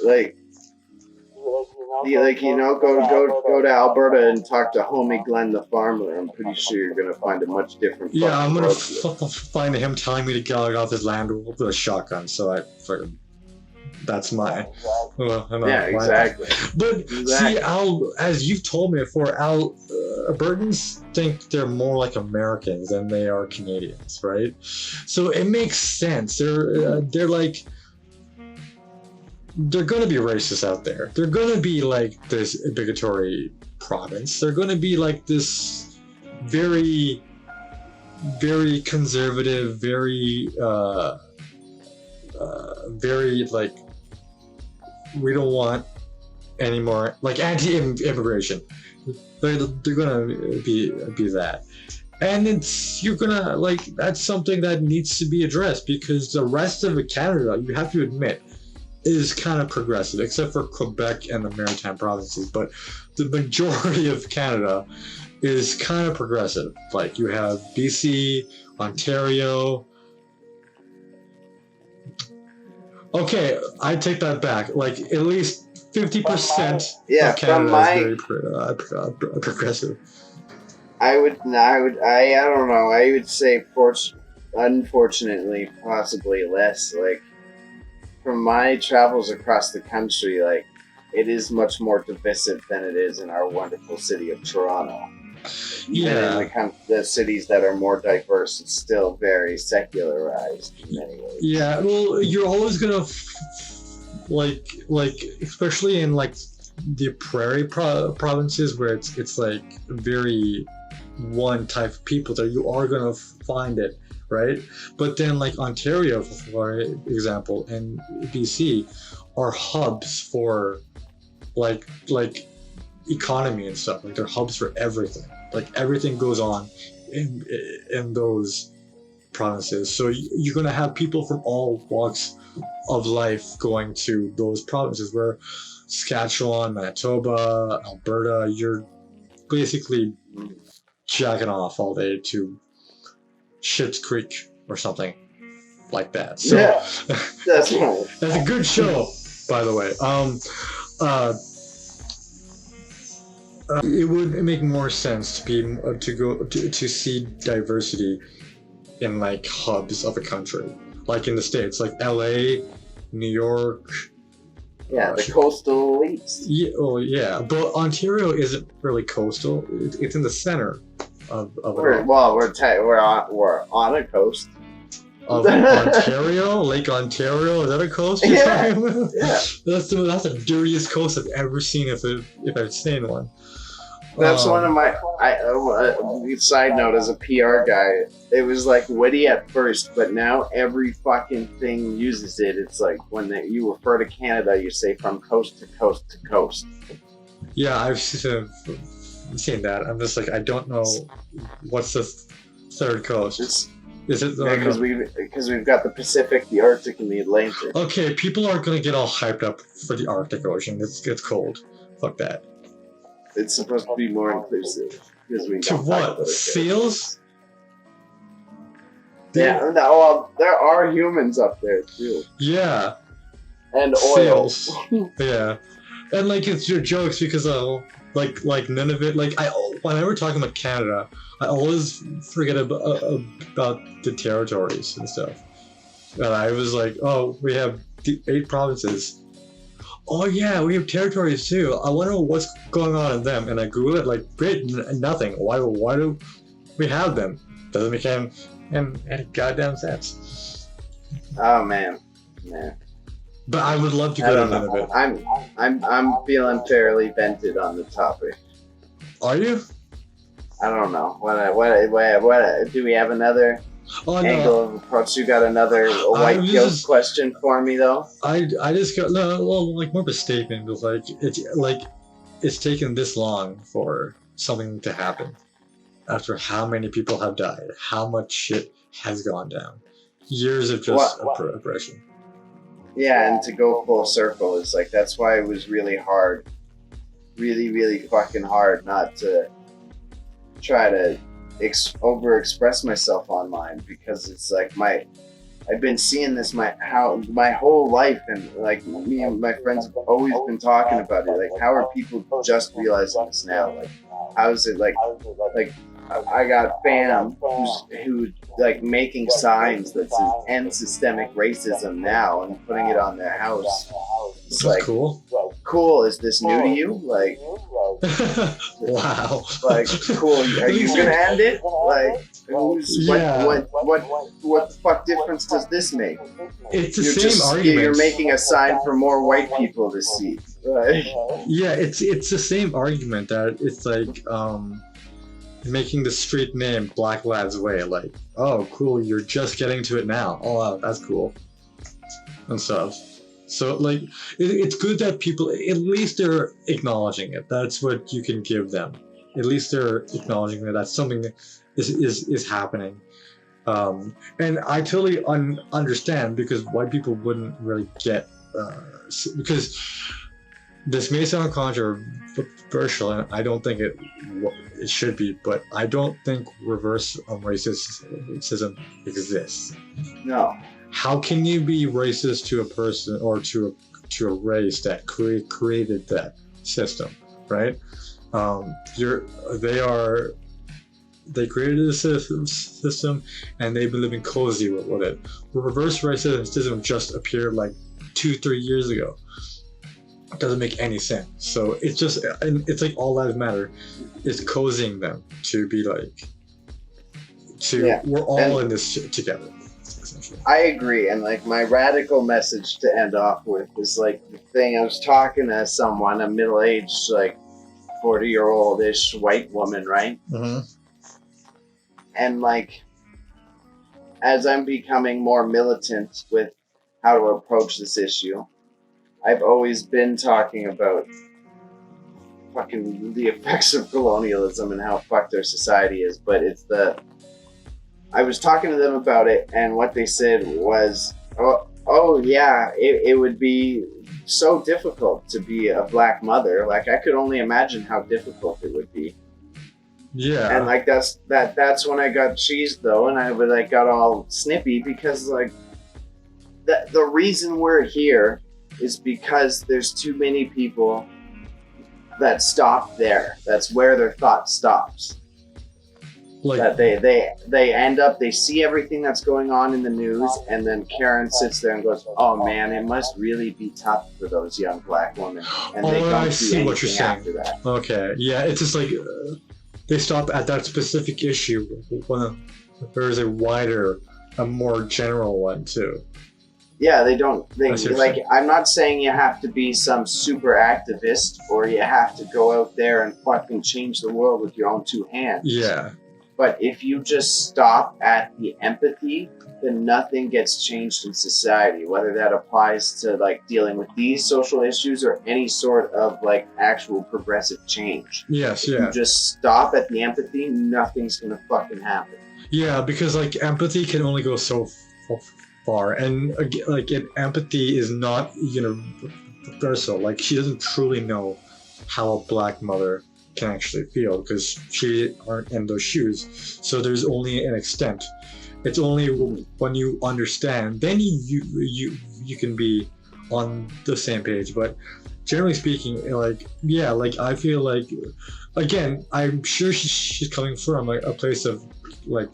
go to Alberta and talk to homie Glenn the farmer. I'm pretty sure you're gonna find a much different. Yeah, I'm gonna find him telling me to get off his land with a shotgun. So I fucking. That's my. Exactly. But see, Al, as you've told me before, Albertans think they're more like Americans than they are Canadians, right? So it makes sense. They're like. They're gonna be racist out there. They're gonna be like this bigotry province. They're gonna be like this very, very conservative, very like. We don't want any more like anti-immigration. They're gonna be that, and you're gonna like that's something that needs to be addressed because the rest of Canada, you have to admit, is kind of progressive, except for Quebec and the Maritime provinces. But the majority of Canada is kind of progressive. Like you have BC, Ontario. Okay, I take that back. Like at least 50% of Canada is very progressive. I don't know. I would say, unfortunately, possibly less. Like from my travels across the country, like it is much more divisive than it is in our wonderful city of Toronto. Yeah, in the cities that are more diverse, it's still very secularized in many ways. Yeah, well, you're always gonna like especially in like the prairie provinces where it's like very one type of people that you are gonna find it, right? But then like Ontario, for example, and BC are hubs for like economy and stuff. Like they're hubs for everything. Like everything goes on in those provinces. So you're gonna have people from all walks of life going to those provinces. Where Saskatchewan, Manitoba, Alberta, you're basically jacking off all day to Schitt's Creek or something like that. So yeah, that's a good show, by the way. It would make more sense to see diversity in like hubs of a country, like in the States, like LA, New York. Yeah, the coastal elites. Yeah, but Ontario isn't really coastal. It's in the center of it. We're on a coast. Of Ontario, Lake Ontario, is that a coast? Yeah. That's the dirtiest coast I've ever seen if I've seen one. That's one of my. Side note, as a PR guy, it was like witty at first, but now every fucking thing uses it. It's like when you refer to Canada, you say from coast to coast to coast. Yeah, I've seen that. I'm just like, I don't know what's the third coast. Is it because we've got the Pacific, the Arctic, and the Atlantic. Okay, people are gonna get all hyped up for the Arctic Ocean. It's cold. Fuck that. It's supposed to be more inclusive because we To don't talk what? about it. Seals? Yeah, no, well, there are humans up there too, Yeah. and oil. Seals. Yeah. And like it's your jokes because like none of it like whenever we're talking about Canada, I always forget about the territories and stuff. And I was like, oh, we have 8 provinces. Oh yeah, we have territories too. I wonder what's going on in them. And I Google it, like, great, nothing. Why do we have them? Doesn't make any goddamn sense. Oh man. But I would love to I go to don't none of know. it. I'm feeling fairly vented on the topic. Are you? I don't know. What do we have another Oh angle of approach? You got another white guilt question for me though? I just got like more of a statement, but it's taken this long for something to happen. After how many people have died, how much shit has gone down, years of just oppression. Yeah, and to go full circle is like that's why it was really hard, really fucking hard not to try to over-express myself online because it's like I've been seeing this my whole life, and like me and my friends have always been talking about it. Like, how are people just realizing this now? Like, how is it like I got fam who's like making signs that end systemic racism now and putting it on their house. It's That's like cool. Is this new to you? Like, wow. Like, cool. Are you gonna end it? Like, what the fuck difference does this make? It's the same argument. You're making a sign for more white people to see. Right? Yeah, it's the same argument that it's like making the street name Black Lads Way. Like, oh, cool, you're just getting to it now. Oh, wow, that's cool. And stuff. So, like, it's good that people, at least they're acknowledging it. That's what you can give them. At least they're acknowledging that that's something that is happening. And I totally understand, because white people wouldn't really get, because this may sound controversial, and I don't think it should be, but I don't think reverse racism exists. No. How can you be racist to a person or to a race that created that system, right? They created a system, and they've been living cozy with it. Reverse racism just appeared like 2-3 years ago. It doesn't make any sense. So it's like all lives matter is cozying them to be like, we're all in this together. I agree, and like my radical message to end off with is like the thing. I was talking to someone, a middle-aged, like 40-year-old-ish white woman, right? Mm-hmm. And like, as I'm becoming more militant with how to approach this issue, I've always been talking about fucking the effects of colonialism and how fucked our society is, but I was talking to them about it, and what they said was, oh yeah, it would be so difficult to be a black mother. Like, I could only imagine how difficult it would be. Yeah. And like that's when I got cheesed though, and I got all snippy because like the reason we're here is because there's too many people that stop there. That's where their thought stops. Like, that they end up, they see everything that's going on in the news, and then Karen sits there and goes, oh man, it must really be tough for those young black women, and they don't do anything after that. Okay, yeah, it's just like they stop at that specific issue when there's a more general one too. Yeah, they don't. I'm not saying you have to be some super activist or you have to go out there and fucking change the world with your own 2 hands. Yeah. But if you just stop at the empathy, then nothing gets changed in society, whether that applies to like dealing with these social issues or any sort of like actual progressive change. Yes, if yeah. you just stop at the empathy, nothing's gonna fucking happen. Yeah, because like empathy can only go so far, and like empathy is not universal. Like, she doesn't truly know how a black mother can actually feel because she aren't in those shoes. So there's only an extent. It's only when you understand, then you can be on the same page. But generally speaking, like yeah, like I feel like again, I'm sure she's coming from like a place of like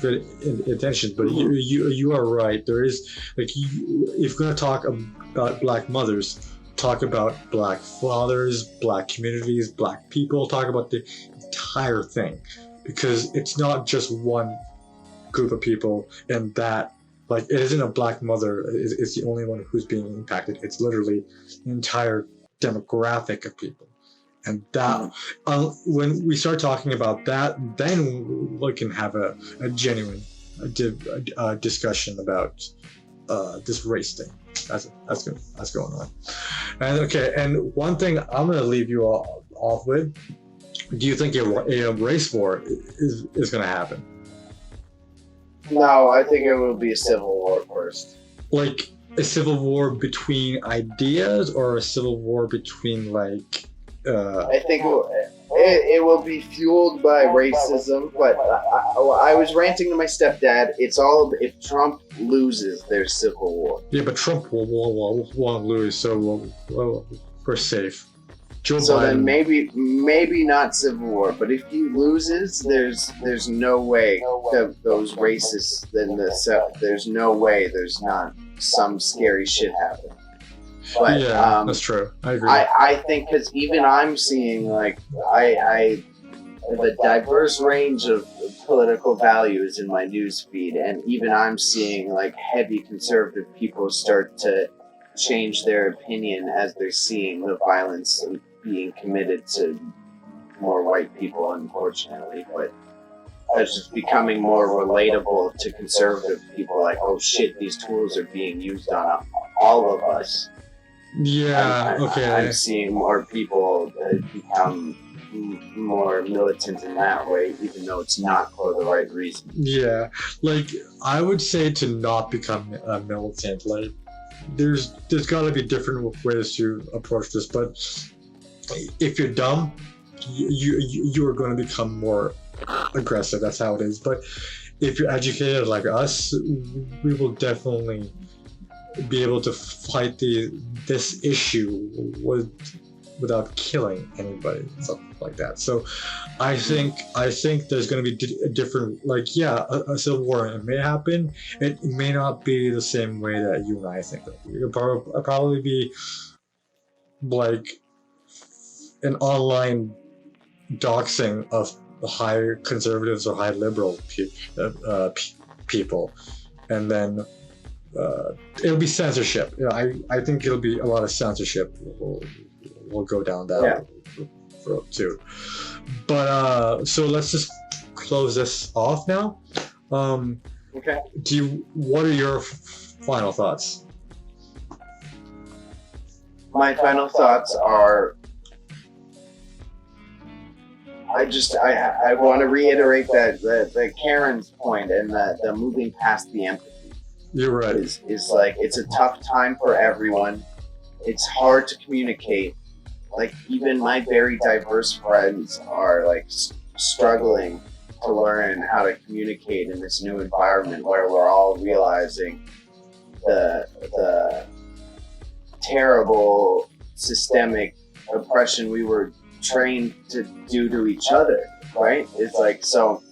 good intentions, but you are right. There is like if we're gonna talk about black mothers, talk about black fathers, black communities, black people, talk about the entire thing, because it's not just one group of people, and that like it isn't a black mother is the only one who's being impacted. It's literally the entire demographic of people, and that when we start talking about that, then we can have a genuine discussion about this race thing that's going on. And okay, and one thing I'm gonna leave you off with: do you think a race war is gonna happen? No, I think it will be a civil war first. Like a civil war between ideas, or a civil war between like I think it will be fueled by racism, but I was ranting to my stepdad. It's all if Trump loses, there's civil war. Yeah, but Trump won't lose, so we're safe. Joe So Biden. then maybe not civil war, but if he loses, there's no way that those racists there's no way there's not some scary shit happening. But yeah, that's true. I agree. I think because even I'm seeing like the diverse range of political values in my news feed, and even I'm seeing like heavy conservative people start to change their opinion as they're seeing the violence being committed to more white people, unfortunately. But it's just becoming more relatable to conservative people, like, oh shit, these tools are being used on all of us. Yeah, okay. I'm seeing more people become more militant in that way, even though it's not for the right reason. Yeah, like I would say to not become a militant. Like there's got to be different ways to approach this, but if you're dumb, you are going to become more aggressive. That's how it is. But if you're educated like us, we will definitely be able to fight this issue without killing anybody, something like that. So I think there's going to be a different, like, yeah, a civil war, it may happen. It may not be the same way that you and I think. It could probably be like an online doxing of high conservatives or high liberal people, and then it'll be censorship. You know, I think it'll be a lot of censorship. We'll go down that road too. But so let's just close this off now. Okay. What are your final thoughts? My final thoughts are, I want to reiterate that Karen's point and the moving past the empathy. You're right. Is like, it's a tough time for everyone. It's hard to communicate. Like, even my very diverse friends are like struggling to learn how to communicate in this new environment where we're all realizing the terrible systemic oppression we were trained to do to each other, right? It's like, so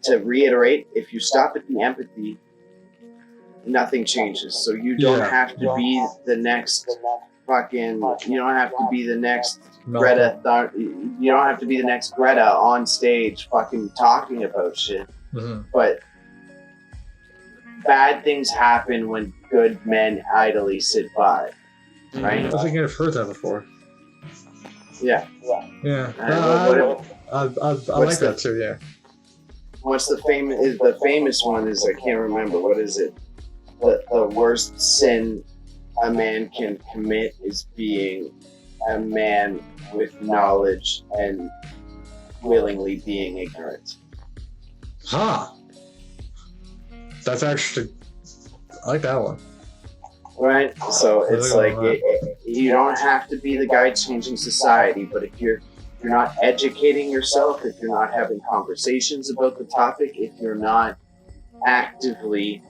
to reiterate, if you stop at the empathy, nothing changes. So you don't have to be the next fucking, you don't have to be the next Greta, you don't have to be the next Greta on stage fucking talking about shit. Mm-hmm. But bad things happen when good men idly sit by, right? I think I've heard that before. Yeah. Yeah. I like that too. Yeah. What's the famous one is, I can't remember, what is it? The worst sin a man can commit is being a man with knowledge and willingly being ignorant. Huh. That's actually, I like that one. Right? So it's like, you don't have to be the guy changing society, but if you're you're not educating yourself, if you're not having conversations about the topic, if you're not actively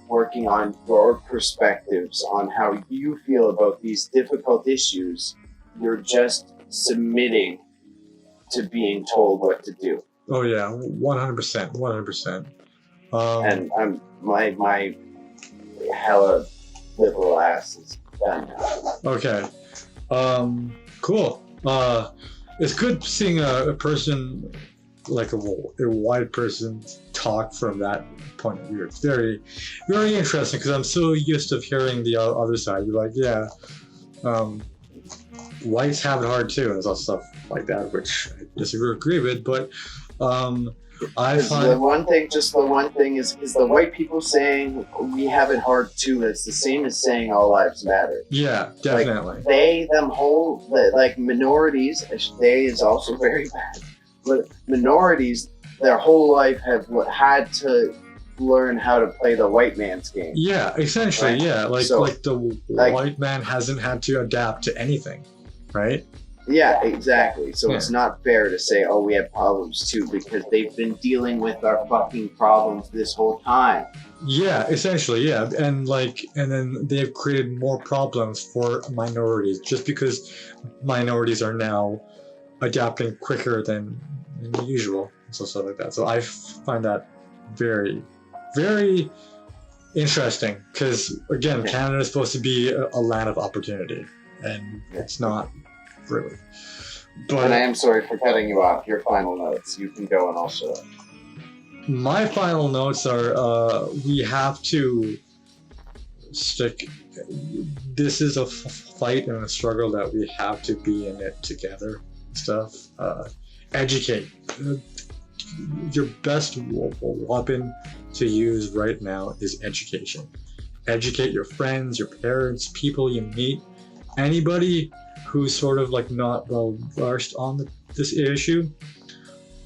working on your perspectives on how you feel about these difficult issues, you're just submitting to being told what to do. Oh yeah, 100%, 100%. And I'm my hella liberal ass is done now. Okay. Cool. It's good seeing a person like a white person talk from that point of view. It's very, very interesting because I'm so used to hearing the other side. You're like, yeah, whites have it hard too, and there's also stuff like that which I disagree with. But I find the one thing is the white people saying we have it hard too. It's the same as saying all lives matter. yeah, definitely. Like they, them whole, like minorities, they is also very bad. But minorities, their whole life have had to learn how to play the white man's game. Yeah, essentially, right? yeah. Like the white man hasn't had to adapt to anything, right? Yeah, exactly. So Yeah. it's not fair to say, oh, we have problems too, because they've been dealing with our fucking problems this whole time. Yeah, essentially, yeah. And then they've created more problems for minorities just because minorities are now adapting quicker than usual. So stuff like that. So I find that very, very interesting because again, Canada is supposed to be a land of opportunity, and it's not really. But And I am sorry for cutting you off. Your final notes. You can go and I'll shut up. my final notes are: we have to stick. This is a fight and a struggle that we have to be in it together. Stuff. Educate. Your best weapon to use right now is education. Educate your friends, your parents, people you meet, anybody who's sort of like not well versed on this issue.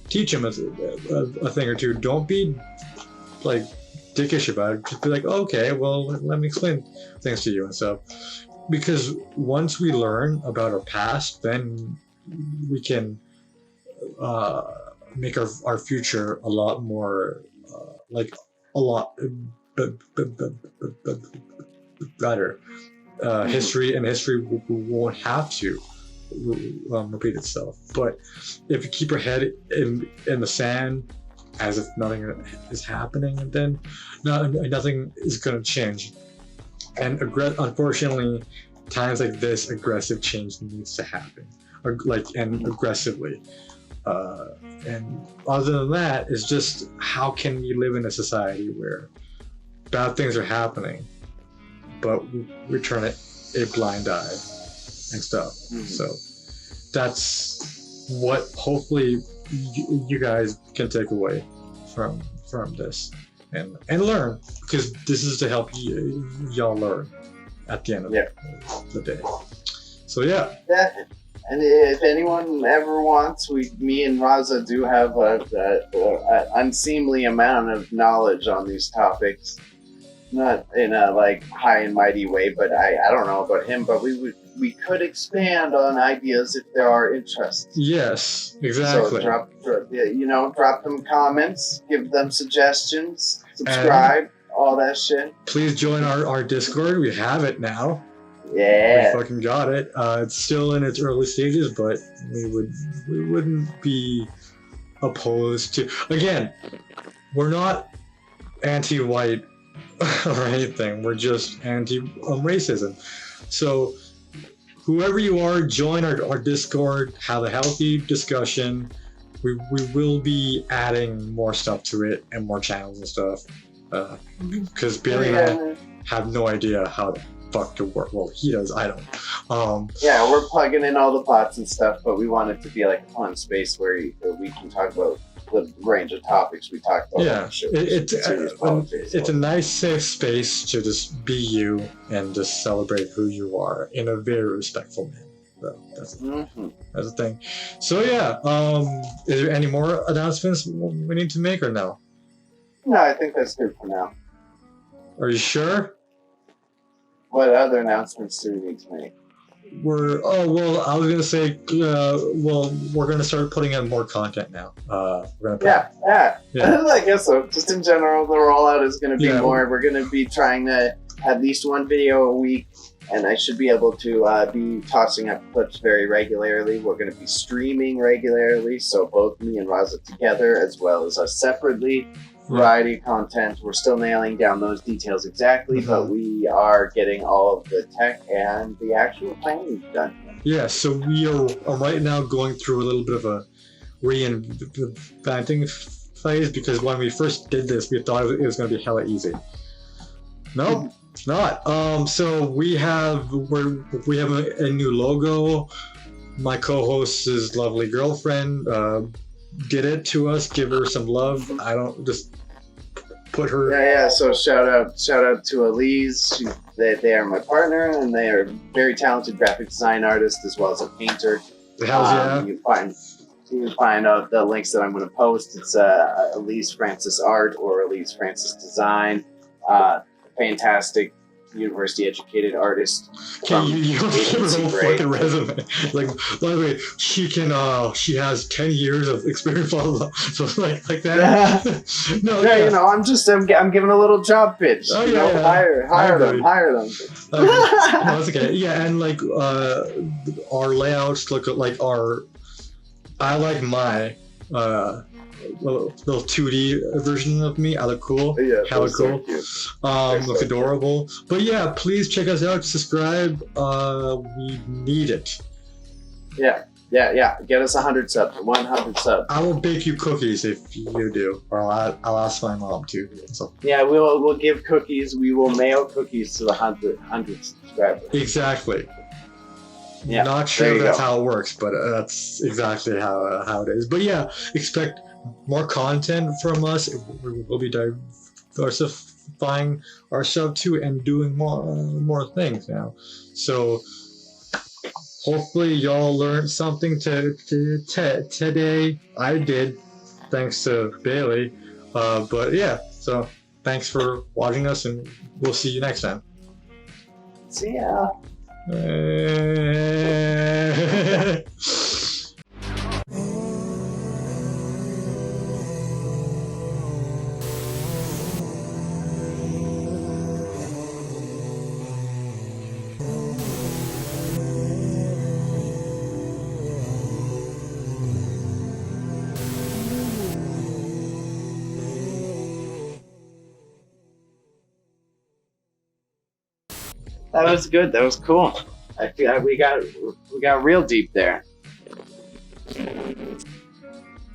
Teach them a thing or two. Don't be like dickish about it. Just be like, okay, well, let me explain things to you and stuff. Because once we learn about our past, then we can make our future a lot more a lot better. History won't have to repeat itself. But if you keep your head in the sand as if nothing is happening, then nothing is going to change. And unfortunately, times like this, aggressive change needs to happen, and aggressively. And other than that, it's just how can we live in a society where bad things are happening, but we turn it a blind eye and stuff. Mm-hmm. So that's what hopefully you guys can take away from this and learn, because this is to help y'all learn at the end of the day. So yeah. And if anyone ever wants, me and Raza do have an unseemly amount of knowledge on these topics. Not in a high and mighty way, but I don't know about him. But we could expand on ideas if there are interests. Yes, exactly. So drop them comments, give them suggestions, subscribe, all that shit. Please join our Discord. We have it now. Yeah, we fucking got it. It's still in its early stages, but we wouldn't be opposed to. Again, we're not anti-white or anything. We're just anti-racism. So whoever you are, join our Discord. Have a healthy discussion. We will be adding more stuff to it and more channels and stuff. Because Billy and I have no idea how the fuck to work. Well, he does. I don't. Yeah, we're plugging in all the pots and stuff, but we want it to be like a fun space where we can talk about the range of topics we talked about. Yeah, it's a nice safe space to just be you and just celebrate who you are in a very respectful manner. So that's the thing. So yeah, is there any more announcements we need to make or no? No, I think that's good for now. Are you sure? What other announcements do we need to make? I was gonna say, we're gonna start putting out more content now. We're gonna Yeah. I guess so. Just in general, the rollout is going to be Yeah. more. We're going to be trying to at least one video a week, and I should be able to be tossing up clips very regularly. We're going to be streaming regularly, so both me and Raza together, as well as us separately. Variety content. We're still nailing down those details exactly, but we are getting all of the tech and the actual planning done. Yeah, so we are right now going through a little bit of a reinventing phase, because when we first did this, we thought it was going to be hella easy. No, not. So we have a new logo. My co-host's lovely girlfriend did it to us. Give her some love. I don't just put her. Yeah. So shout out to Elise. They are my partner, and they are very talented graphic design artist as well as a painter. Hells yeah. You can find out the links that I'm going to post. It's Elise Francis Art or Elise Francis Design. Fantastic university educated artist. Okay, you don't give her whole fucking resume. Like, by the way, she has 10 years of experience, blah, blah, blah. So like that. No, yeah, I'm giving a little job pitch. Oh yeah, hire them. No, it's okay. Yeah, and like our layouts look like I like my little 2D version of me. I look cool. Yeah, hella cool. So look adorable. But yeah, please check us out. Subscribe. We need it. Yeah. Get us 100 subs. 100 subs. I will bake you cookies if you do, or I'll ask my mom too. So. Yeah, we'll give cookies. We will mail cookies to the 100 subscribers. Exactly. Yeah. Not sure that's how it works, but that's exactly how it is. But yeah, expect more content from us. We'll be diversifying ourselves too and doing more things now. So hopefully y'all learned something today. I did, thanks to Bailey. But yeah, so thanks for watching us, and we'll see you next time. See ya. That was good. That was cool. I feel we got real deep there.